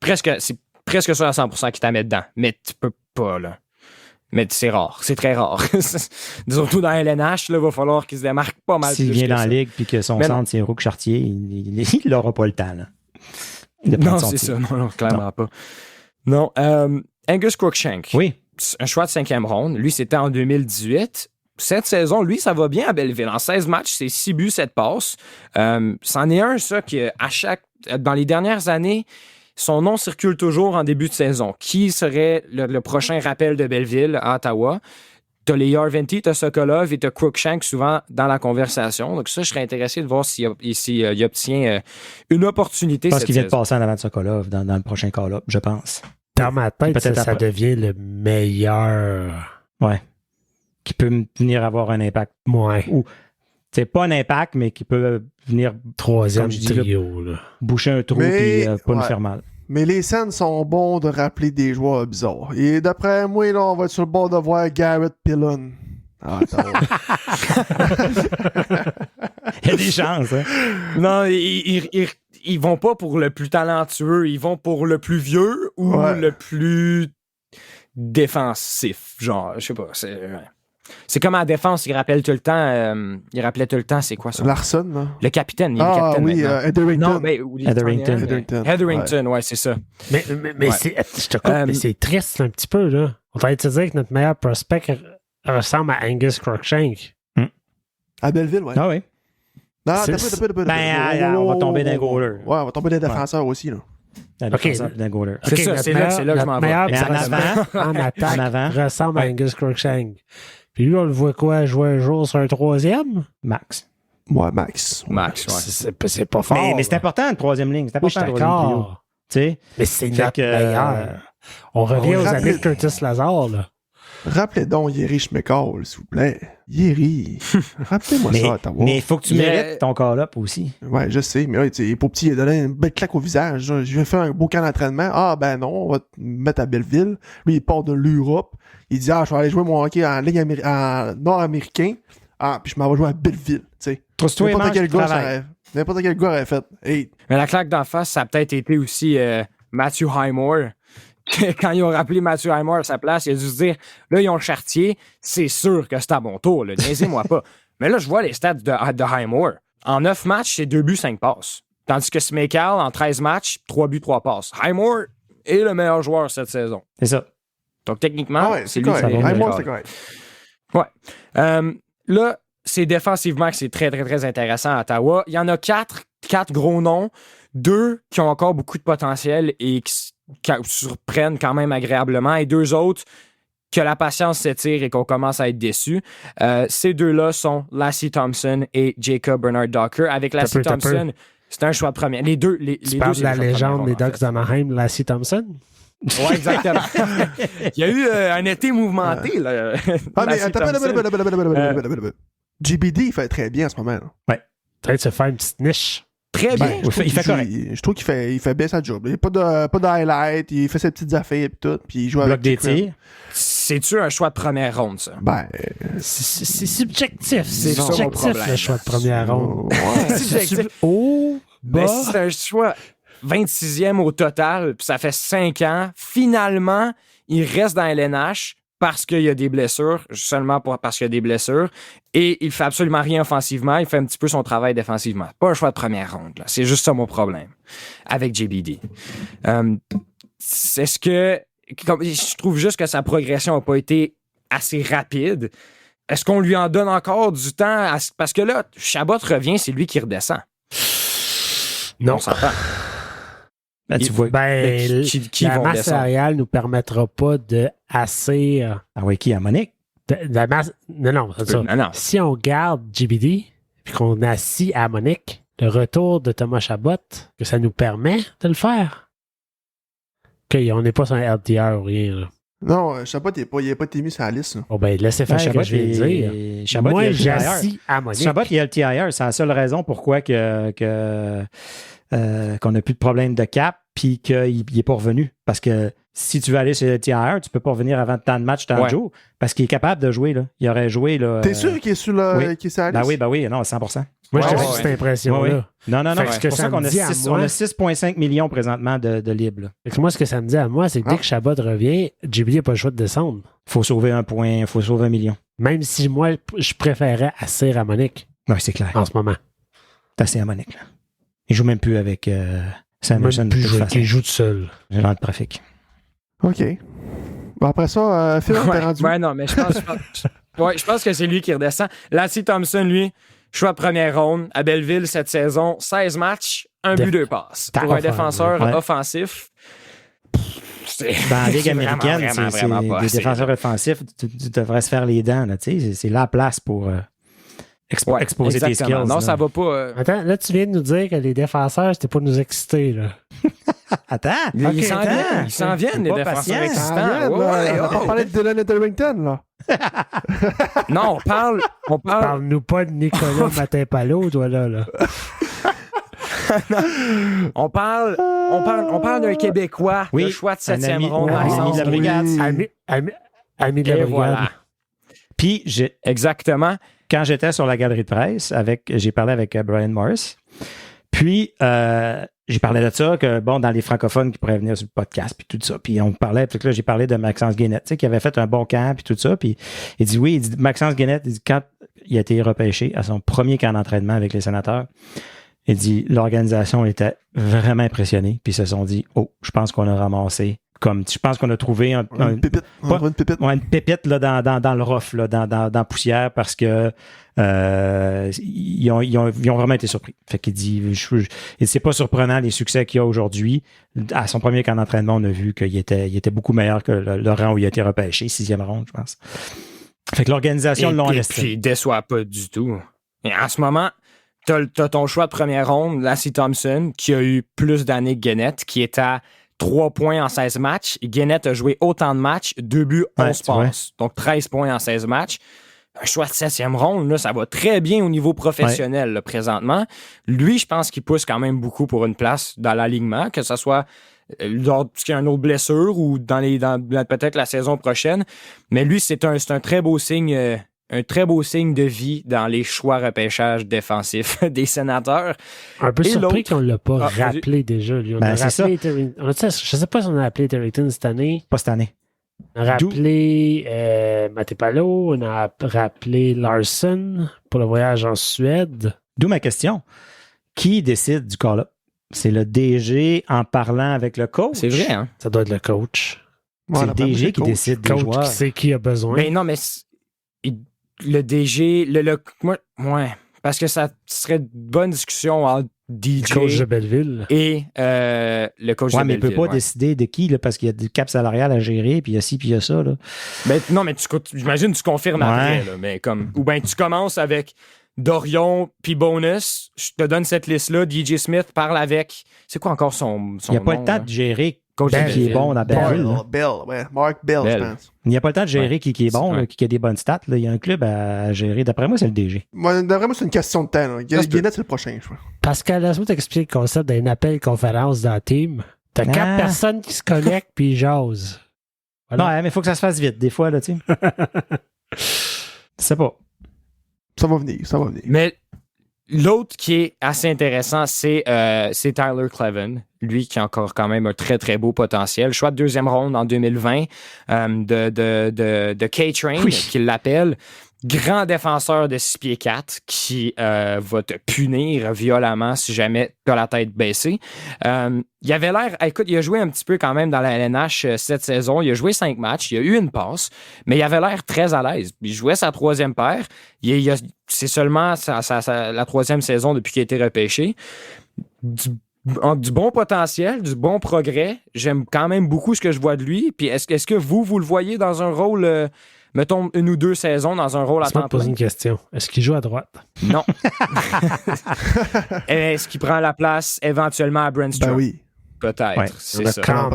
c'est presque sûr à 100% qu'il t'a mis dedans. Mais tu peux pas, là. Mais c'est rare. C'est très rare. Surtout dans LNH, il va falloir qu'il se démarque pas mal. S'il vient dans la ligue et que son centre, c'est Rook Chartier, il n'aura pas le temps, là. Non, c'est ça. Non, clairement pas. Non. Angus Crookshank. Oui. Un choix de 5e ronde. Lui, c'était en 2018. Cette saison, lui, ça va bien à Belleville. En 16 matchs, c'est 6 buts, 7 passes. C'en est un, ça, que dans les dernières années, son nom circule toujours en début de saison. Qui serait le prochain rappel de Belleville à Ottawa? T'as les Yarventy, t'as Sokolov et t'as Crookshank souvent dans la conversation. Donc ça, je serais intéressé de voir s'il obtient une opportunité. Je pense qu'il vient de passer en avant de Sokolov dans le prochain call-up, je pense. Dans ma tête, ça devient le meilleur. Ouais. Qui peut venir avoir un impact. Ouais. Ou, c'est pas un impact, mais qui peut venir. Troisième trio, là. Boucher un trou et pas nous faire mal. Mais les scènes sont bons de rappeler des joueurs bizarres. Et d'après moi, là, on va être sur le bord de voir Garrett Pillon. Ah, il y a des chances, hein? Non, il ils vont pas pour le plus talentueux, ils vont pour le plus vieux ou le plus défensif. Genre, je sais pas. C'est comme à la défense, il rappelait tout le temps, c'est quoi ça? Larson, là. Le capitaine, il est le capitaine maintenant. Etherington. Non, mais Etherington, ouais, c'est ça. Mais je te coupe, mais c'est triste un petit peu, là. On va te dire que notre meilleur prospect ressemble à Angus Crookshank. À Belleville, ouais. Ah oui. Non, C'est- t'as pas. Ben, on va tomber d'un goaler. Ouais, on va tomber d'un défenseur aussi, là. D'un goaler. C'est ça, notre c'est là que je notre m'en vais. meilleur Mais en prospect avant, en attaque en avant. ressemble à Angus Crookshank. Puis lui, on le voit quoi? Jouer un jour sur un troisième? Max. Ouais, Max. Max, ouais. C'est pas fort. Mais c'est là. important, une troisième ligne. C'est Oui, je important, suis le troisième trio. d'accord. Tu sais? Mais c'est Fait notre que, meilleur. On revient on aux rappelle- années de Curtis Lazare, là. Rappelez donc Yeri Schmeckal, s'il vous plaît. Yeri. Rappelez-moi ça, à Ottawa. Mais il faut que tu mérites ton call-up aussi. Ouais, je sais, mais là, il est pour petit, il a donné une belle claque au visage. Là. Je vais faire un beau camp d'entraînement. Ah, ben non, on va te mettre à Belleville. Lui, il part de l'Europe. Il dit, je vais aller jouer mon hockey en ligne en nord-américain. Ah, puis je m'en vais jouer à Belleville, tu sais. Trousse-toi et mange du travail. N'importe quel gars aurait fait. Hey, Mais la claque d'en face, ça a peut-être été aussi Matthew Highmore. Quand ils ont rappelé Matthew Highmore à sa place, il a dû se dire, là, ils ont le Chartier, c'est sûr que c'est à mon tour, là, niaisez-moi pas. Mais là, je vois les stats de Highmore. En 9 matchs, c'est 2 buts, 5 passes. Tandis que Schmeckal, en 13 matchs, 3 buts, 3 passes. Highmore est le meilleur joueur cette saison. C'est ça. Donc, techniquement, ouais, c'est lui correct. qui Hey, moi, le c'est correct. Ouais. Là, c'est défensivement que c'est très, très, très intéressant à Ottawa. Il y en a 4 gros noms, 2 qui ont encore beaucoup de potentiel et qui surprennent quand même agréablement, et 2 autres que la patience s'étire et qu'on commence à être déçu. Ces 2-là sont Lassie Thompson et Jacob Bernard Docker. Avec Lassie Thompson, c'est un choix de premier. Les deux, Tu parles de la légende des Ducks d'Anaheim, Lassie Thompson? Oui, exactement. Il y a eu un été mouvementé. Là, Ah, mais Lassie attends, Thompson. GBD, il fait très bien en ce moment. Là. Peut-être se faire une petite niche. Très bien. il fait correct. Je trouve qu'il fait bien sa job. Il n'y a pas de highlight, il fait ses petites affaires et tout, puis il joue Bloc avec des tirs. C'est-tu un choix de première ronde, ça? Ben, C'est subjectif. C'est ça, mon subjectif, problème. le choix de première ronde. ouais. C'est Oh, Mais bas. si c'est un choix 26e au total, puis ça fait 5 ans, finalement, il reste dans LNH parce qu'il y a des blessures, seulement parce qu'il y a des blessures, et il fait absolument rien offensivement, il fait un petit peu son travail défensivement. Pas un choix de première ronde, là. C'est juste ça mon problème avec JBD. C'est ce que... Je trouve juste que sa progression n'a pas été assez rapide. Est-ce qu'on lui en donne encore du temps? Parce que là, Chabot revient, c'est lui qui redescend. Non. On s'entend. Ben, tu vois. Ben, qui la vont masse descendre? salariale nous permettra pas de assez... Ah ouais, qui? À Monique? de la masse... Non, c'est ça. Non. Si on garde GBD puis qu'on assis à Monique, le retour de Thomas Chabot, que ça nous permet de le faire. On n'est pas sur un LTR ou rien. Là. Non, Chabot, il n'a pas été mis sur la liste. Là. Bon, ben, laissez faire ce que je viens de dire. Chabot, Moi, il est j'ai LTIR. assis à Monique. Chabot, il est LTIR. C'est la seule raison pourquoi qu'on n'a plus de problème de cap puis qu'il n'est pas revenu. Parce que si tu veux aller sur LTIR, tu peux pas revenir avant tant de matchs, tant de jours. Parce qu'il est capable de jouer. Là. Il aurait joué. Là, T'es sûr qu'il est sur la oui. qu'il est sur la liste? Ben oui, non, 100%. Moi, j'ai Ouais, reçu cette impression-là. Oui. Non. Fait que ce C'est que pour ça ça qu'on me a dit à 6, moi- on a 6,5 millions présentement de libres. là. Fait que moi, ce que ça me dit à moi, c'est que dès que Chabot revient, JBD n'a pas le choix de descendre. Faut sauver un point, faut sauver 1 million. Même si moi, je préférais assis à Monique Oui, c'est clair. en ce moment. C'est assez à Monique. Là. Il joue même plus avec Samuelson. Même de plus toute jouer, façon. qu'il joue tout seul. J'ai l'air de trafic. OK. Bon, après ça, Phil, t'es rendu. Ouais, non, mais je pense que c'est lui qui redescend. Lassie Thompson, lui, choix de première ronde à Belleville cette saison, 16 matchs, 1 but, 2 passes. Pour un défenseur offensif, Dans la Ligue c'est américaine, vraiment pas des assez, défenseurs offensifs, tu devrais se faire les dents. Là, c'est la place pour exposer tes exactement. skills. Non, là. ça va pas. Attends, là, tu viens de nous dire que les défenseurs, c'était pour nous exciter, là. Attends. Ils ok, s'en attends. viennent, ils s'en viennent, les Pas défenseurs patient. existants. Ah, Ouais, ouais, on va oh. parler de Dylan Etherington, là. Non, on parle. Parle-nous pas de Nicolas Matin-Palo, toi, là. On parle d'un Québécois, Oui, le choix de un 7e ami- ronde. un ami Maxence de la brigade. Pouliot. Ami de la Et brigade. voilà. Puis, Exactement. quand j'étais sur la galerie de presse, j'ai parlé avec Brian Morris. Puis, j'ai parlé de ça, que bon, dans les francophones qui pourraient venir sur le podcast, puis tout ça. Puis on parlait, puis là, j'ai parlé de Maxence Guénette, tu sais, qui avait fait un bon camp, puis tout ça. Puis il dit oui, Maxence Guénette, il dit, quand il a été repêché à son premier camp d'entraînement avec les Sénateurs, il dit l'organisation était vraiment impressionnée, puis ils se sont dit, oh, je pense qu'on a ramassé. Je pense qu'on a trouvé une pépite. Une pépite là, dans le rough, là, dans la poussière, parce que ils ont vraiment été surpris. Fait qu'il dit, c'est pas surprenant les succès qu'il y a aujourd'hui. À son premier camp d'entraînement, on a vu qu'il était beaucoup meilleur que le rang où il a été repêché, 6e ronde, je pense. Fait que l'organisation l'ont investi. Puis il déçoit pas du tout. Et en ce moment, t'as ton choix de première ronde, Lassie Thompson, qui a eu plus d'années que Guénette, qui est à 3 points en 16 matchs. Guénette a joué autant de matchs, 2 buts, 11 passes. Donc 13 points en 16 matchs. Un choix de 7e ronde, là, ça va très bien au niveau professionnel là, présentement. Lui, je pense qu'il pousse quand même beaucoup pour une place dans l'alignement, que ce soit lors qu'il y a une autre blessure ou dans peut-être la saison prochaine. Mais lui, c'est un très beau signe. Un très beau signe de vie dans les choix repêchage défensifs des Sénateurs. Un peu surpris qu'on ne l'a pas rappelé déjà. Lui. On a rappelé je ne sais pas si on a appelé Terrington cette année. Pas cette année. On a rappelé Mattepalo, on a rappelé Larson pour le voyage en Suède. D'où ma question. Qui décide du call-up? C'est le DG en parlant avec le coach? C'est vrai, hein? Ça doit être le coach. C'est le DG qui décide des joueurs. Qui sait qui a besoin. Mais non, mais le DG, ouais, parce que ça serait une bonne discussion entre DJ le coach de Belleville et le coach de Belleville. Mais il ne peut pas décider de qui, là, parce qu'il y a du cap salarial à gérer, puis il y a ci, puis il y a ça. Là. Ben, non, mais j'imagine que tu confirmes après. Là, mais ou bien tu commences avec Dorion puis Bonus. Je te donne cette liste-là. DJ Smith parle avec. C'est quoi encore son nom? Il n'y a pas le temps de gérer coach qui est bon dans Belleville. Mark Bell, je pense. Il n'y a pas le temps de gérer qui est bon, là, qui a des bonnes stats. Là. Il y a un club à gérer. D'après moi, c'est le DG. D'après moi, c'est une question de temps. Guénette, c'est le prochain, je crois. Pascal, laisse-moi t'expliquer le concept d'un appel-conférence dans le team. T'as 4 personnes qui se connectent puis ils jasent. Voilà. Non, mais il faut que ça se fasse vite, des fois, là, tu sais. Je sais pas. Ça va venir. Mais l'autre qui est assez intéressant, c'est Tyler Kleven. Lui qui a encore quand même un très, très beau potentiel. Choix de 2e ronde en 2020 de K-Train, qui l'appelle. Grand défenseur de 6 pieds 4 qui va te punir violemment si jamais tu as la tête baissée. Il avait l'air... Écoute, il a joué un petit peu quand même dans la LNH cette saison. Il a joué 5 matchs. Il a eu une passe, mais il avait l'air très à l'aise. Il jouait sa 3e paire. C'est seulement la 3e saison depuis qu'il a été repêché. Du bon potentiel, du bon progrès. J'aime quand même beaucoup ce que je vois de lui. Puis est-ce que vous le voyez dans un rôle... mettons 1 ou 2 saisons dans un rôle à temps plein. Je vais te poser une question. Est-ce qu'il joue à droite? Non. Est-ce qu'il prend la place éventuellement à Brandstrom? Ben oui. Peut-être. Ouais. C'est ça. Quand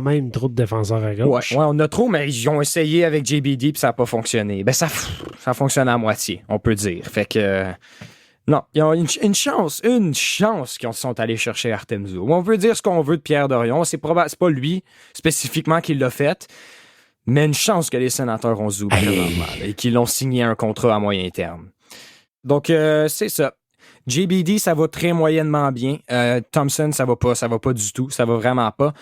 même trop de défenseurs à gauche. Ouais, on a trop, mais ils ont essayé avec JBD puis ça n'a pas fonctionné. Ben ça fonctionne à moitié, on peut dire. Fait que... non, il y a une chance qu'ils sont allés chercher Artem Zoo. On veut dire ce qu'on veut de Pierre Dorion. C'est pas lui spécifiquement qui l'a fait. Mais une chance que les Sénateurs ont Zoo présentement et qu'ils l'ont signé un contrat à moyen terme. Donc, c'est ça. JBD, ça va très moyennement bien. Thompson, ça va pas du tout. Ça va vraiment pas.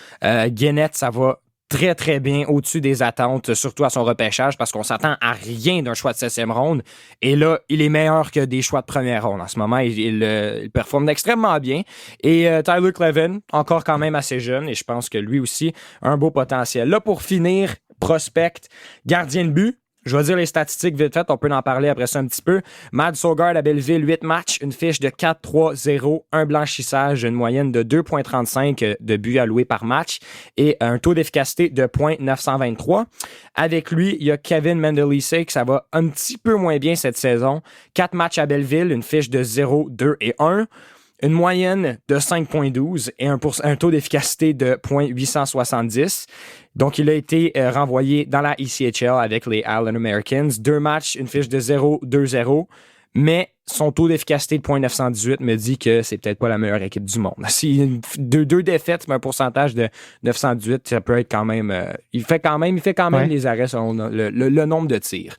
Guénette, ça va très, très bien au-dessus des attentes, surtout à son repêchage, parce qu'on s'attend à rien d'un choix de 7e ronde. Et là, il est meilleur que des choix de première ronde. En ce moment, il performe extrêmement bien. Et Tyler Kleven, encore quand même assez jeune, et je pense que lui aussi a un beau potentiel. Là, pour finir, prospect, gardien de but. Je vais dire les statistiques vite fait, on peut en parler après ça un petit peu. Mads Søgaard à Belleville, 8 matchs, une fiche de 4-3-0, un blanchissage, une moyenne de 2,35 de buts alloués par match et un taux d'efficacité de 0,923. Avec lui, il y a Kevin Mendelisse, que ça va un petit peu moins bien cette saison. 4 matchs à Belleville, une fiche de 0, 2 et 1. Une moyenne de 5,12 et un taux d'efficacité de 0,870. Donc, il a été renvoyé dans la ECHL avec les Island Americans. 2 matchs, une fiche de 0, 2-0. Mais son taux d'efficacité de 0,918 me dit que c'est peut-être pas la meilleure équipe du monde. Si deux défaites, mais un pourcentage de 918, ça peut être quand même... il fait quand même les arrêts selon le nombre de tirs.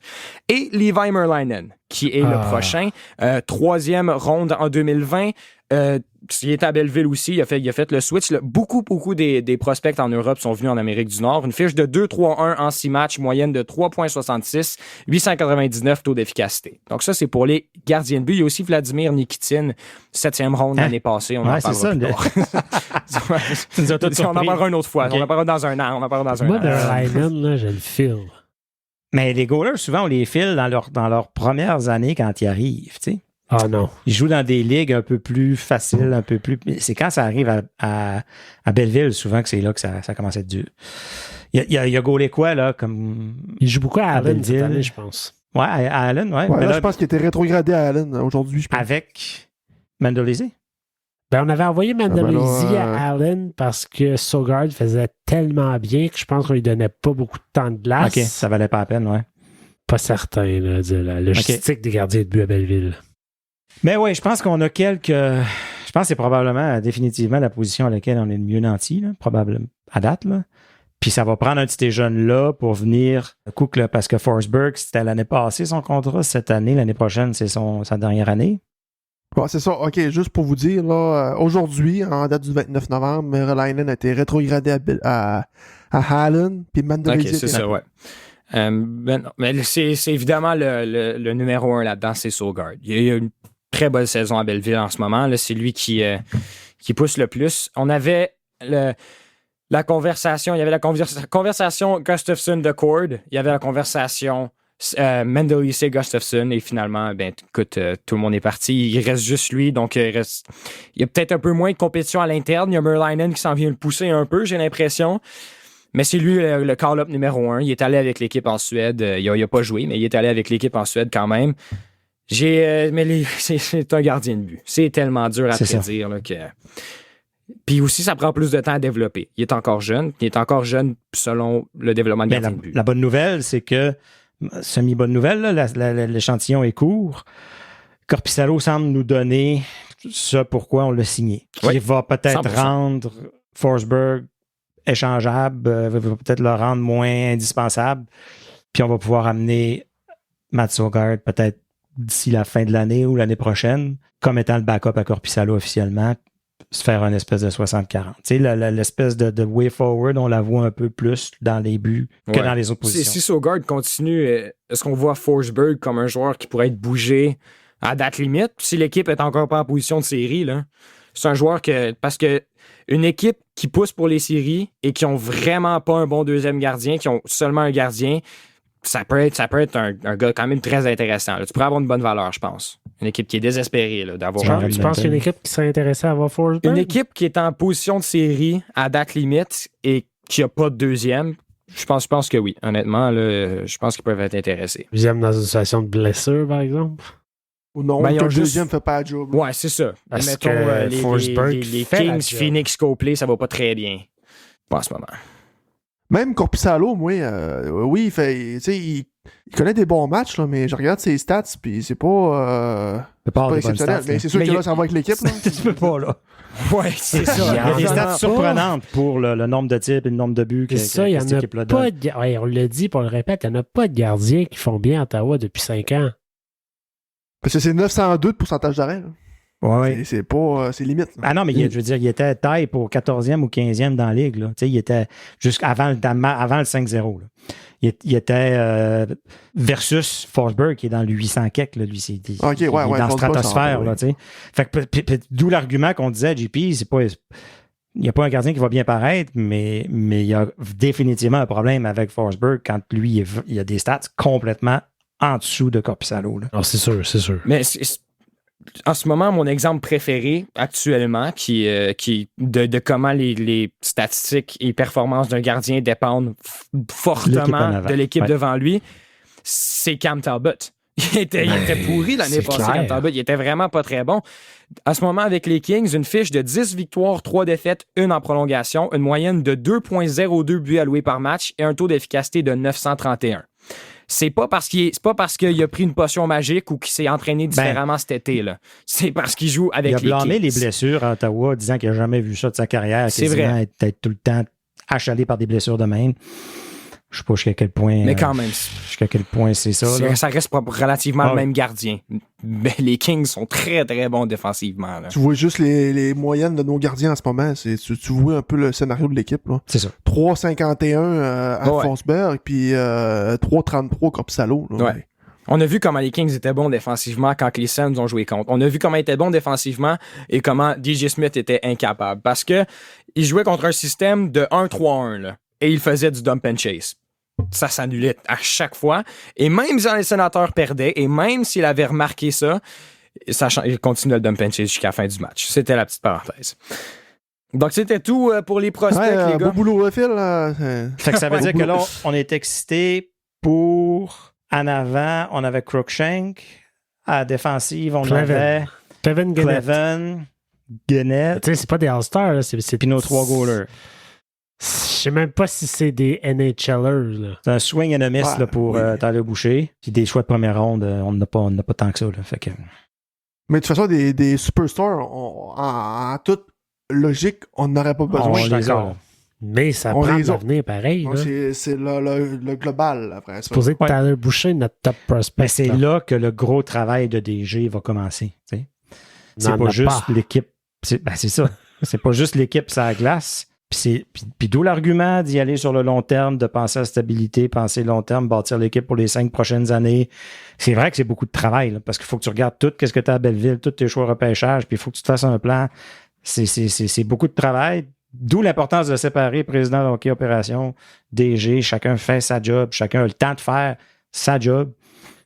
Et Levi Merlinen, qui est le prochain. 3e ronde en 2020. il était à Belleville aussi. Il a fait le switch. Là. Beaucoup des prospects en Europe sont venus en Amérique du Nord. Une fiche de 2-3-1 en 6 matchs, moyenne de 3,66, 899 taux d'efficacité. Donc ça, c'est pour les gardiens de but. Il y a aussi Vladimir Nikitin, 7e ronde l'année passée. On en parlera c'est ça. plus tard. On en parlera une autre fois. Okay. On en parlera dans un an. Moi, Berlainen, là, je le file. Mais les goalers, souvent, on les file dans leurs premières années quand ils arrivent, tu sais. Ah non. Ils jouent dans des ligues un peu plus faciles, un peu plus... C'est quand ça arrive à Belleville, souvent, que c'est là que ça commence à être dur. Il y a gaulé quoi, là, comme... Il joue beaucoup à Allen cette année, je pense. Ouais, à Allen, ouais. Ouais, là, je pense qu'il était rétrogradé à Allen aujourd'hui, je pense. Avec Mandolese? Ben, on avait envoyé Mandolese à Allen parce que Sogard faisait tellement bien que je pense qu'on lui donnait pas beaucoup de temps de glace. OK, ça valait pas la peine, ouais. Pas certain, là, de la logistique des gardiens de but à Belleville. Mais oui, je pense qu'on a quelques... Je pense que c'est probablement, définitivement, la position à laquelle on est le mieux nanti, là, probablement, à date, là. Puis ça va prendre un de ces jeunes-là pour venir... Cook, là, parce que Forsberg, c'était l'année passée son contrat. Cette année, l'année prochaine, c'est sa dernière année. Ouais, c'est ça. OK, juste pour vous dire, là, aujourd'hui, en date du 29 novembre, Rolainen a été rétrogradé à Allen, puis Mandolese... OK, c'est ça, ouais. Mais c'est évidemment le numéro 1 là-dedans, c'est Sogard. Il y a une très bonne saison à Belleville en ce moment. Là, c'est lui qui pousse le plus. On avait la conversation, il y avait la conversation Gustafsson-Decord, il y avait la conversation Mandolese-Gustafsson, et finalement, ben, écoute, tout le monde est parti. Il reste juste lui, donc il y a peut-être un peu moins de compétition à l'interne. Il y a Merlainen qui s'en vient le pousser un peu, j'ai l'impression. Mais c'est lui le call-up numéro 1. Il est allé avec l'équipe en Suède. Il a pas joué, mais il est allé avec l'équipe en Suède quand même. C'est un gardien de but. C'est tellement dur à prédire là, que... Puis aussi, ça prend plus de temps à développer. Il est encore jeune. Il est encore jeune selon le développement de gardien de but. La bonne nouvelle, c'est que, semi-bonne nouvelle, là, l'échantillon est court. Korpisalo semble nous donner ce pourquoi on l'a signé. Qui va peut-être 100%. Rendre Forsberg échangeable, va peut-être le rendre moins indispensable. Puis on va pouvoir amener Matt Sogard peut-être d'ici la fin de l'année ou l'année prochaine comme étant le backup à Korpisalo officiellement, se faire une espèce de 60-40. Tu sais, l'espèce de way forward, on la voit un peu plus dans les buts que dans les autres positions. Si Sogard continue, est-ce qu'on voit Forsberg comme un joueur qui pourrait être bougé à date limite? Si l'équipe est encore pas en position de série, là, c'est un joueur parce que une équipe qui pousse pour les séries et qui ont vraiment pas un bon deuxième gardien, qui ont seulement un gardien, ça peut être un gars quand même très intéressant. Là. Tu pourrais avoir une bonne valeur, je pense. Une équipe qui est désespérée là, d'avoir... Tu penses qu'il y a une équipe qui serait intéressée à avoir Forsberg? Une équipe qui est en position de série à date limite et qui n'a pas de deuxième, je pense que oui. Honnêtement, là, je pense qu'ils peuvent être intéressés. Deuxième dans une situation de blessure, par exemple? Ou non, le deuxième fait pas le job. Ouais, c'est ça. Parce mettons, que les Kings, Phoenix, Copley, ça va pas très bien. Pas en ce moment. Même Korpisalo, moi, oui, il connaît des bons matchs, là, mais je regarde ses stats, puis c'est pas exceptionnel. Mais c'est sûr que là, ça va avec l'équipe. Tu peux pas, là. Ouais, c'est ça. Il y a des stats surprenantes pour le nombre de tirs et le nombre de buts que cette équipe-là donne. On l'a dit, puis on le répète, il n'y en a pas de gardiens qui font bien à Ottawa depuis 5 ans. Parce que c'est 902 de pourcentage d'arrêt. Ouais. C'est limite. Là. Ah non, mais je veux dire, il était taille pour 14e ou 15e dans la ligue. Là. Il était jusqu'avant le 5-0. Là. Il était versus Forsberg qui est dans le 800 kek. Lui, il est dans la stratosphère. Là, fait que, d'où l'argument qu'on disait, JP, c'est pas... Il n'y a pas un gardien qui va bien paraître, mais il y a définitivement un problème avec Forsberg quand lui, il a des stats complètement en dessous de Korpisalo. Oh, c'est sûr. Mais en ce moment, mon exemple préféré actuellement, qui de comment les statistiques et performances d'un gardien dépendent fortement de l'équipe devant lui, c'est Cam Talbot. Il était pourri l'année passée, Cam Talbot. Il était vraiment pas très bon. À ce moment, avec les Kings, une fiche de 10 victoires, 3 défaites, 1 en prolongation, une moyenne de 2,02 buts alloués par match et un taux d'efficacité de 931. C'est pas parce qu'il a pris une potion magique ou qu'il s'est entraîné différemment cet été. Là. C'est parce qu'il joue avec les Kings. Il a blâmé les blessures à Ottawa, disant qu'il n'a jamais vu ça de sa carrière. C'est vrai. Être tout le temps achalé par des blessures de même. Je sais pas jusqu'à quel point. Mais quand même, Jusqu'à quel point c'est ça. Là. ça reste relativement le Ah, même gardien. Mais les Kings sont très, très bons défensivement. Là. Tu vois juste les moyennes de nos gardiens en ce moment. Tu vois un peu le scénario de l'équipe. Là. C'est ça. 3,51 à Forsberg, puis 3,33 Korpisalo. Ouais. On a vu comment les Kings étaient bons défensivement quand les Sens ont joué contre. On a vu comment ils étaient bons défensivement et comment DJ Smith était incapable. Parce que il jouait contre un système de 1-3-1 là, et il faisait du dump and chase. Ça s'annulait à chaque fois. Et même si les Sénateurs perdaient, et même s'il avait remarqué ça, il continuait le dump and chase jusqu'à la fin du match. C'était la petite parenthèse. Donc, c'était tout pour les prospects, les gars. Beau boulot, Phil. Fait que ça veut dire que là, on est excité pour... En avant, on avait Crookshank. À la défensive, on avait Kevin Gunnett. Cleven, Gunnett. Tu sais, c'est pas des All-Stars, là. Puis nos 3 goalers. Je sais même pas si c'est des NHLers, là. C'est un swing and a miss là, pour Tyler Boucher. Puis des choix de première ronde, on n'a pas tant que ça. Là, fait que... Mais de toute façon, des superstars, en toute logique, on n'aurait pas besoin. On Je suis les a, d'accord. là. Mais ça On prend les de a. l'avenir pareil. Donc, Là. c'est le global, après ça. Supposé que Tyler Boucher, notre top prospect. Mais c'est là que le gros travail de DG va commencer. T'sais. C'est N'en pas a juste pas. l'équipe. C'est ça. C'est pas juste l'équipe sur la glace. Puis d'où l'argument d'y aller sur le long terme, de penser à stabilité, penser long terme, bâtir l'équipe pour les 5 prochaines années. C'est vrai que c'est beaucoup de travail, là, parce qu'il faut que tu regardes tout, qu'est-ce que tu as à Belleville, tous tes choix de repêchage, puis il faut que tu te fasses un plan. C'est beaucoup de travail. D'où l'importance de séparer président de hockey opération, DG, chacun fait sa job, chacun a le temps de faire sa job.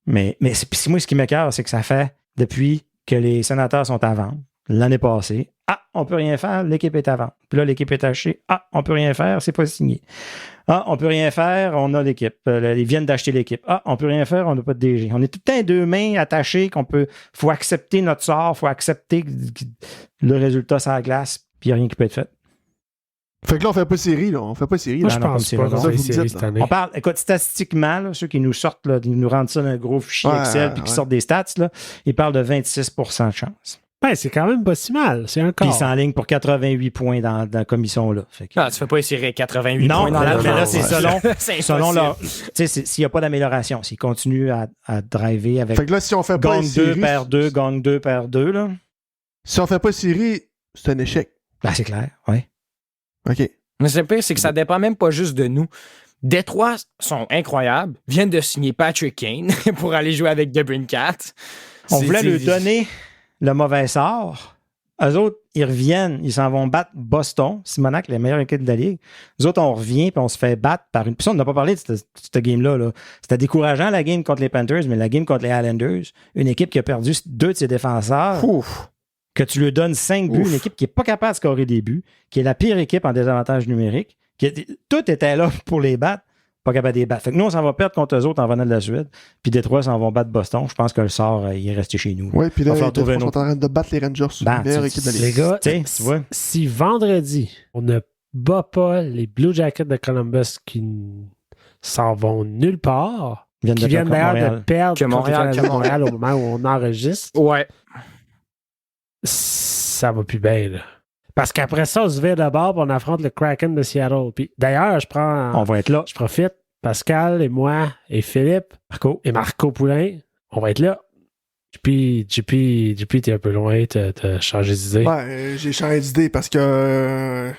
Mais c'est moi, ce qui m'écoeure, c'est que ça fait depuis que les Sénateurs sont à vendre l'année passée. Ah, on peut rien faire, l'équipe est à vendre. Puis là, l'équipe est achetée. Ah, on peut rien faire, c'est pas signé. Ah, on peut rien faire, on a l'équipe. Ils viennent d'acheter l'équipe. Ah, on peut rien faire, on n'a pas de DG. On est tout le temps 2 mains attachées faut accepter notre sort, faut accepter le résultat sur la glace, puis il n'y a rien qui peut être fait. Fait que là, on fait pas série, là. On fait pas série. Moi, là. je non, pense comme pas c'est qu'on ça, fait vous me série dites, cette là. année. On parle, écoute, statistiquement, là, ceux qui nous sortent, là, ils nous rendent ça dans un gros fichier Ouais, Excel puis qui sortent des stats, là, ils parlent de 26% de chance. Ben, c'est quand même pas si mal. C'est un Puis quart. ils s'enlignent pour 88 points dans la commission-là. Fait que- Non, tu fais pas essayer 88 Non, points dans la mais là, France. c'est selon, C'est selon impossible. leur. Tu sais, s'il n'y a pas d'amélioration, s'ils continuent à driver avec Fait que là, si on fait pas gang une 2 série, par 2, gang 2 par 2, là, si on fait pas série, c'est un échec. ben, c'est clair, oui. OK. Mais le pire, c'est que ça dépend même pas juste de nous. Détroit sont incroyables, viennent de signer Patrick Kane pour aller jouer avec DeBrincat. On voulait lui donner le mauvais sort. Eux autres, ils reviennent, ils s'en vont battre Boston, Simonac, la meilleure équipe de la Ligue. Nous autres, on revient puis on se fait battre par une... Puis ça, on n'a pas parlé de cette game-là. Là. C'était décourageant, la game contre les Panthers, mais la game contre les Islanders, une équipe qui a perdu 2 de ses défenseurs, Ouf. que tu lui donnes 5 buts, une équipe qui n'est pas capable de scorer des buts, qui est la pire équipe en désavantage numérique, tout était là pour les battre, pas capable de les battre. Fait que nous, on s'en va perdre contre eux autres en venant de la Suède, puis Détroit s'en vont battre Boston. Je pense que le sort, il est resté chez nous. Ouais, puis là, Va falloir ils trouver un sont en autre. train de battre les Rangers. Ben, La meilleure tu- équipe de la Les Ligue. gars, Tu vois. si vendredi, on ne bat pas les Blue Jackets de Columbus qui s'en vont nulle part, Ils qui viennent d'ailleurs de Montréal. perdre Que contre Montréal, les Canadiens que de Montréal au moment où on enregistre, Ouais. ça va plus bien, là. Parce qu'après ça, on se vire d'abord et on affronte le Kraken de Seattle. Puis d'ailleurs, On va être là. je profite, Pascal et moi et Philippe et Marco Poulain, on va être là. JP, t'es un peu loin, t'as changé d'idée. Ouais, j'ai changé d'idée parce que.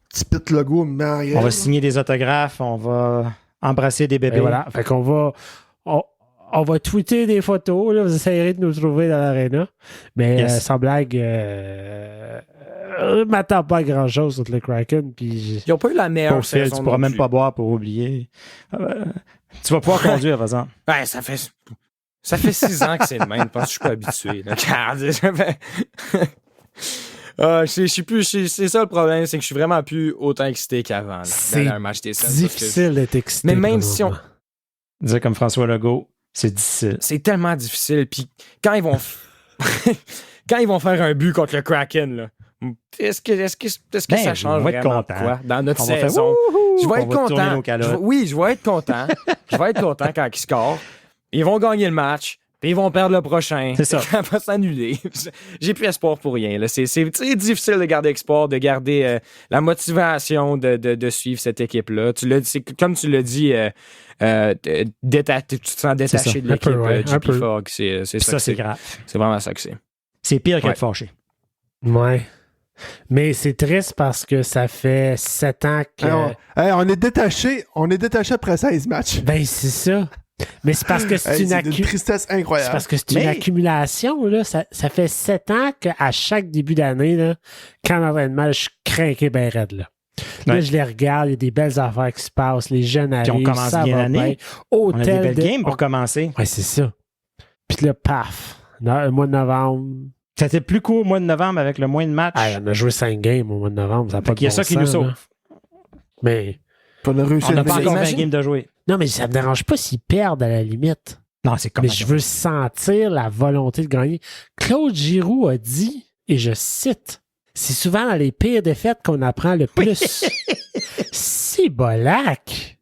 Petit pit logo, mais en On va signer des autographes, on va embrasser des bébés. Et voilà. Fait qu'on va. On va tweeter des photos. Là. Vous essayerez de nous trouver dans l'aréna. Mais Yes. sans blague, m'attends pas à grand-chose contre le Kraken. Puis Ils n'ont pas eu la meilleure Pour Phil, saison. tu pourras non même plus. pas boire pour oublier. Tu vas pouvoir conduire, par exemple. Ouais, ça fait 6 ans que c'est le même. Je pense que je suis pas habitué. Là. Je sais plus. C'est ça le problème, c'est que je suis vraiment plus autant excité qu'avant. là, C'est d'aller à un match des Sens, difficile d'être excité. Mais même pour si on- le moment. Dire comme François Legault, c'est difficile. c'est tellement difficile. Puis quand ils vont quand ils vont faire un but contre le Kraken, là, est-ce que Ben, ça change on va être vraiment content. quoi dans notre On va faire saison? wouhou, Je vais on être va tourner content. nos calottes. Oui, je vais être content. Je vais être content quand ils scorent. Ils vont gagner le match. Puis ils vont perdre le prochain. C'est ça. Ça va s'annuler. J'ai plus espoir pour rien. Là. C'est difficile de garder espoir, de garder la motivation de suivre cette équipe-là. Comme tu l'as dit, tu te sens détaché de l'équipe JP Fogg. C'est grave. C'est vraiment ça que c'est. C'est pire qu'être fâché. Ouais. Mais c'est triste parce que ça fait 7 ans que... on est détaché après 16 matchs. Ben, c'est ça. Mais c'est parce que c'est une tristesse incroyable. C'est parce que c'est une accumulation. Là. Ça fait 7 ans qu'à chaque début d'année, là, quand l'entraînement, je suis craqué ben raide. Là, je les regarde, il y a des belles affaires qui se passent, les jeunes arrivent, puis on commence bien l'année. On a des belles games pour commencer. Ouais, c'est ça. Puis là, paf, le mois de novembre... C'était plus court au mois de novembre avec le moins de matchs. On a joué 5 games au mois de novembre. Ça il y a ça qui nous sauve. Mais... On n'a pas encore 20 games de jouer. Non, mais ça me dérange pas s'ils perdent à la limite. Non, c'est comme. Mais je veux sentir la volonté de gagner. Claude Giroux a dit, et je cite, c'est souvent dans les pires défaites qu'on apprend le plus. Si bolac!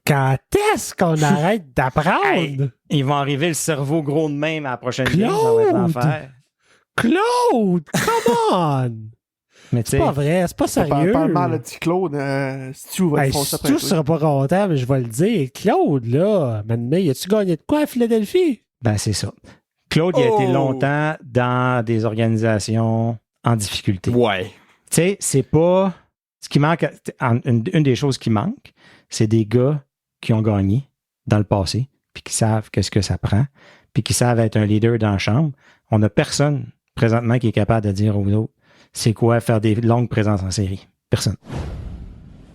Quand est-ce qu'on arrête d'apprendre? Hey, ils vont arriver le cerveau gros de même à la prochaine game, ça va être l'enfer. Claude! Come on! Mais c'est pas vrai, c'est pas sérieux. Parle mal à petit Claude. Stu va foncer après. Stu sera pas content, mais je vais le dire. Claude, là, maintenant, as-tu gagné de quoi à Philadelphie? Ben, c'est ça. Claude, il a été longtemps dans des organisations en difficulté. Ouais. Tu sais, c'est pas... Ce qui manque... Une des choses qui manque, c'est des gars qui ont gagné dans le passé, puis qui savent qu'est-ce que ça prend, puis qui savent être un leader dans la chambre. On n'a personne, présentement, qui est capable de dire aux autres c'est quoi faire des longues présences en série. Personne.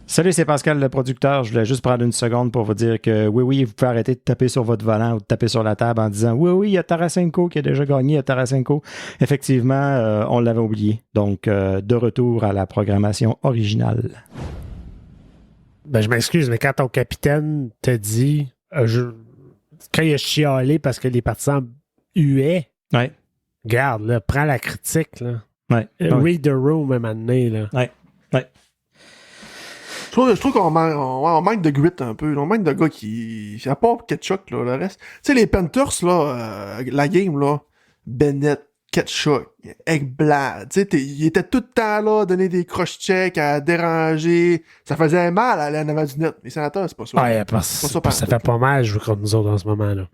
Salut, c'est Pascal, le producteur. Je voulais juste prendre une seconde pour vous dire que oui, vous pouvez arrêter de taper sur votre volant ou de taper sur la table en disant oui, il y a Tarasenko qui a déjà gagné, il y a Tarasenko. Effectivement, on l'avait oublié. Donc, de retour à la programmation originale. Ben, je m'excuse, mais quand ton capitaine te dit quand il a chialé parce que les partisans huaient, regarde, là, prends la critique, là. Read the room, un année, là. Ouais. Je trouve qu'on manque de grit un peu. On manque de gars qui... À part Ketchuk, là, le reste... Tu sais, les Panthers, là, la game, là, Bennett, Ketchuk, Ekblad, tu sais, il était tout le temps là, à donner des cross-checks, à déranger. Ça faisait mal à aller en avant du net. Les Sénateurs, c'est pas ça. Ouais, ça fait pas mal jouer contre nous autres en ce moment, là.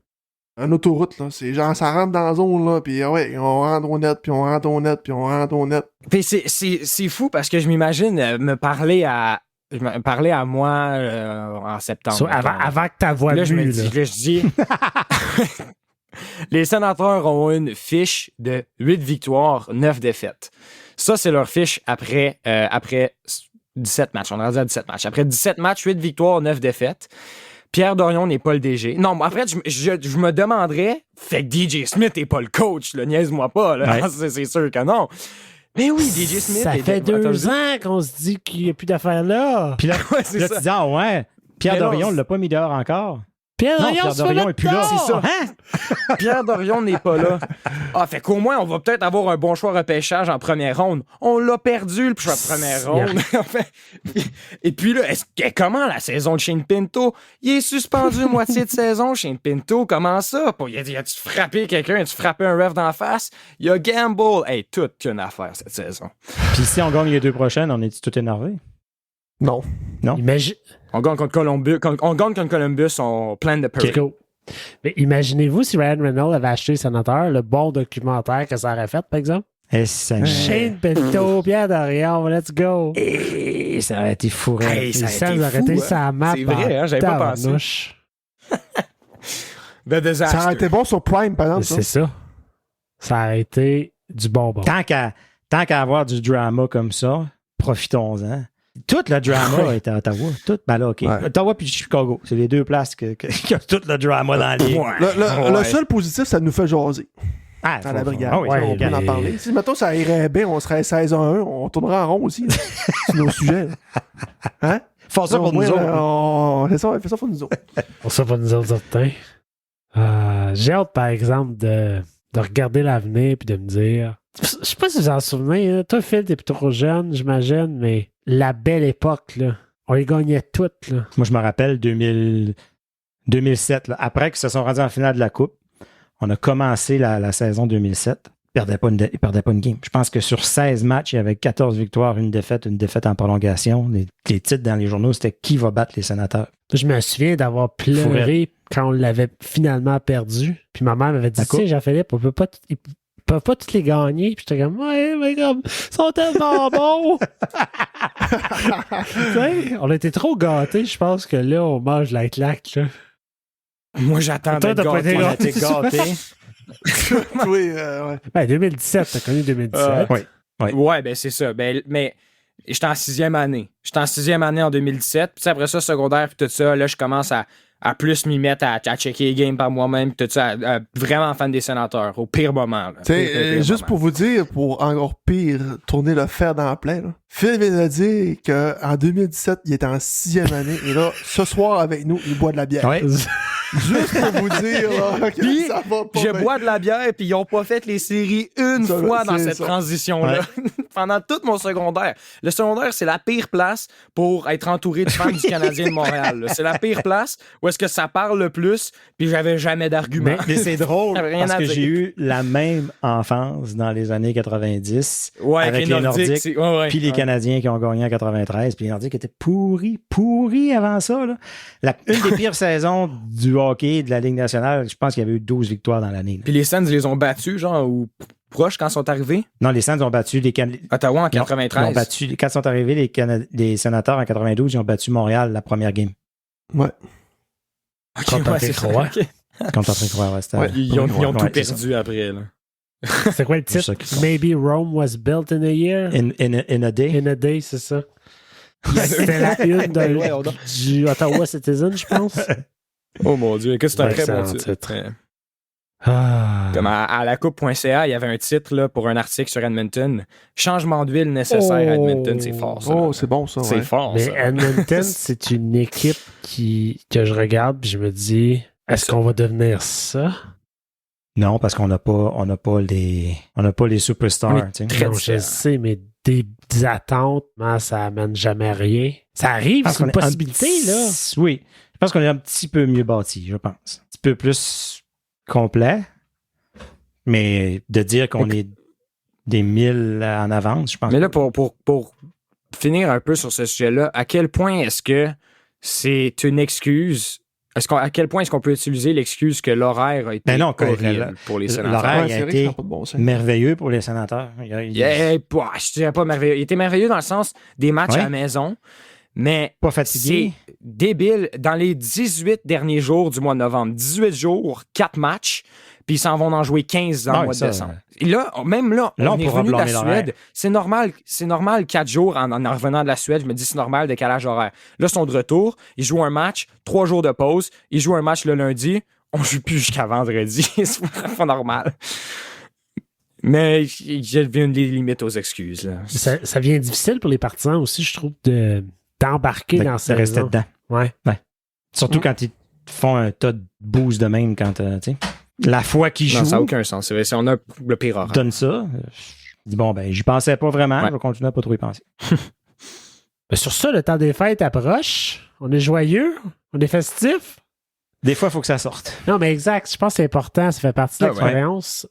Un autoroute, là. C'est genre, ça rentre dans la zone, là, puis on rentre au net, puis on rentre au net, puis on rentre au net. Puis c'est fou parce que je m'imagine me parler à moi en septembre. Avant que ta voix là, je dis les Sénateurs ont une fiche de 8 victoires, 9 défaites. Ça, c'est leur fiche après 17 matchs. On est rendu à 17 matchs. Après 17 matchs, 8 victoires, 9 défaites. Pierre Dorion n'est pas le DG. Non, après, je me demanderais, fait que DJ Smith n'est pas le coach, là, niaise-moi pas, là. Ouais. C'est sûr que non. Mais oui, DJ Smith... Ça fait 2 ans qu'on se dit qu'il n'y a plus d'affaires là. Puis là, tu dis, Pierre Dorion ne l'a pas mis dehors encore. Pierre Dorion n'est plus là. C'est ça. Hein? Pierre Dorion n'est pas là. Fait qu'au moins, on va peut-être avoir un bon choix repêchage en première ronde. On l'a perdu, le choix de première ronde. Et puis là, comment la saison de Shane Pinto? Il est suspendu moitié de saison, Shane Pinto. Comment ça? Il a-tu frappé quelqu'un? A-tu frappé un ref d'en face? Il y a gamble. Hey, toute qu'une affaire cette saison. Puis si on gagne les 2 prochaines, on est tout énervé? Non. On gagne contre Columbus. Quand on gagne contre Columbus, on plane de Perry. Mais imaginez-vous si Ryan Reynolds avait acheté Sénateur, le bon documentaire que ça aurait fait, par exemple? Shane Pinto, Pierre Dorion, let's go! Et ça aurait été fou. Ça aurait été sa map. C'est vrai, j'avais pas pensé. Le désastre. Ça aurait été bon sur Prime, par exemple. C'est ça. Ça aurait été du bonbon. Tant qu'à avoir du drama comme ça, profitons-en. Tout le drama est à Ottawa. Tout, ben là, OK. Ouais. Ottawa puis Chicago. C'est les 2 places qui ont tout le drama dans les... Le seul positif, ça nous fait jaser. Dans la brigade. On peut en parler. Si, mettons, ça irait bien, on serait 16-1, on tournerait en rond aussi. C'est nos sujets. Hein? Fais ça pour nous autres. Fais ça pour nous autres. Fais ça pour nous autres, certains. J'ai hâte, par exemple, de regarder l'avenir puis de me dire... Je sais pas si vous en souvenez. Hein? Toi, Phil, t'es plutôt trop jeune, j'imagine, mais la belle époque, là, on les gagnait toutes. Là. Moi, je me rappelle 2007, là, après qu'ils se sont rendus en finale de la Coupe, On a commencé la saison 2007. Il ne perdait pas une game. Je pense que sur 16 matchs, il y avait 14 victoires, une défaite en prolongation. Les titres dans les journaux, c'était qui va battre les Sénateurs. Je me souviens d'avoir pleuré quand on l'avait finalement perdu. Puis ma mère m'avait dit, tu sais, Jean-Philippe, ils peuvent pas tous les gagner. Puis j'étais comme, ouais, mais comme, ils sont tellement bons. On a été trop gâtés. Je pense que là, on mange la claque. Là. Moi, j'attendais de gâter. On a été gâtés. Oui, ouais. Ben, 2017, t'as connu 2017. Oui. Ouais, ben c'est ça. Ben, mais j'étais en 6e année. J'étais en 6e année en 2017. Puis après ça, secondaire, puis tout ça, là, je commence à plus m'y mettre à checker les games par moi-même, puis tout ça, vraiment fan des Sénateurs, au pire moment. Juste pour vous dire, pour encore pire, tourner le fer dans la plaie, là. Phil vient de dire qu'en 2017, il était en 6e année, et là, ce soir, avec nous, il boit de la bière. Ouais. Juste pour vous dire là, que Puis, ça va pas je bien. bois de la bière, puis ils n'ont pas fait les séries une Ça, fois dans c'est cette ça. transition-là. Pendant tout mon secondaire. Le secondaire, c'est la pire place pour être entouré de fans du Canadien de Montréal. là. C'est la pire place où est-ce que ça parle le plus, puis j'avais jamais d'argument. Mais c'est drôle, J'avais rien parce à que dire. j'ai eu la même enfance dans les années 90 Ouais, avec les Nordiques, c'est- ouais, puis les ouais. Canadiens qui ont gagné en 93, puis les Nordiques étaient pourris avant ça. Là. Une des pires saisons du hockey de la Ligue nationale, je pense qu'il y avait eu 12 victoires dans l'année. là. Puis les Sens, ils les ont battus, genre, ou proches quand ils sont arrivés. Non, les Sens ont battu les Canadiens. Ottawa en Ils ont 93. battu, quand sont arrivés les Sénateurs en 92, ils ont battu Montréal la première game. Ouais. Ok, Contre ouais, c'est ça. Croix. Ok. Contre Patrick Roy, ouais, c'était- Ouais. Ils ont Ouais, tout c'est ça. perdu après. Là. C'est quoi le C'est titre? ça qu'ils font. Maybe Rome was built in a year. In a day. In a day, c'est ça. C'était la une Ouais, on du Ottawa Citizen, je pense. Oh mon Dieu, que c'est un Ouais, très bon excellent titre. titre. Ouais. Ah. Comme à la coupe.ca, il y avait un titre là, pour un article sur Edmonton. Changement d'huile nécessaire à Edmonton, c'est fort ça. Oh, c'est bon ça. C'est ouais. fort Mais ça. Edmonton, c'est une équipe que je regarde et je me dis, est-ce qu'on va devenir ça? Non, parce qu'on n'a pas les superstars. On est tu sais. très Non, je différent. sais, mais des attentes, ça amène jamais à rien. Ça arrive, Parce c'est une qu'on est un possibilité, petit- là. Oui. Je pense qu'on est un petit peu mieux bâti, je pense. Un petit peu plus complet. Mais de dire qu'on est des 1000 en avance, je pense. Mais là, pour finir un peu sur ce sujet-là, à quel point est-ce que c'est une excuse? À quel point est-ce qu'on peut utiliser l'excuse que l'horaire a été Ben non, horrible pour les sénateurs? l'horaire, Ouais, il a c'est vrai que été ça n'a pas de bon sens. merveilleux pour les sénateurs. Je dirais pas merveilleux. Il était merveilleux dans le sens des matchs Ouais. à la maison, mais Pas fatigué. c'est débile. Dans les 18 derniers jours du mois de novembre, 18 jours, 4 matchs, puis ils s'en vont en jouer 15 dans Ah le oui, mois de ça, décembre. Et là, même là, Là, on on est pourra revenu de la blâmer l'horaire. Suède. C'est normal 4 jours en revenant de la Suède. Je me dis, c'est normal, décalage horaire. Là, ils sont de retour. Ils jouent un match, 3 jours de pause. Ils jouent un match le lundi. On joue plus jusqu'à vendredi. C'est pas normal. Mais j'ai vu une limite aux excuses. Là. Ça devient difficile pour les partisans aussi, je trouve, d'embarquer dans de cette rester dedans. Ouais. Surtout quand ils font un tas de boost de même quand tu sais. La fois qu'ils Non, jouent, ça n'a aucun sens. C'est vrai, si on a le pire horaire. donne ça. Je dis bon ben j'y pensais pas vraiment, Ouais. je vais continuer à pas trop y penser. Mais sur ça, le temps des fêtes approche. On est joyeux. On est festif. Des fois, il faut que ça sorte. Non, mais exact. Je pense que c'est important. Ça fait partie de Ah ouais. l'expérience.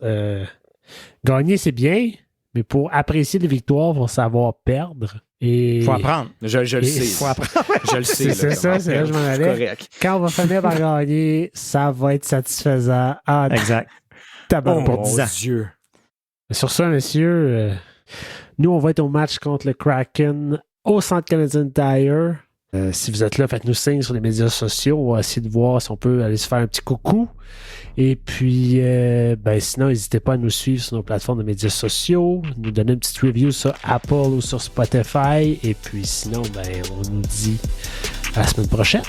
Gagner, c'est bien. Mais pour apprécier les victoires, il faut savoir perdre. Et Il faut apprendre. Je le Et sais. Il faut apprendre. Je le sais. C'est là, ça, comment c'est là que je m'en faire. allais. Correct. quand on va finir par gagner, ça va être satisfaisant. Ah, Exact. tabac. Oh pour mon 10 ans. Dieu. Sur ça, messieurs, nous, on va être au match contre le Kraken au Centre Canadian Tire. Si vous êtes là, faites-nous signe sur les médias sociaux. On va essayer de voir si on peut aller se faire un petit coucou. Et puis, sinon, n'hésitez pas à nous suivre sur nos plateformes de médias sociaux, nous donner une petite review sur Apple ou sur Spotify. Et puis, sinon, on nous dit à la semaine prochaine.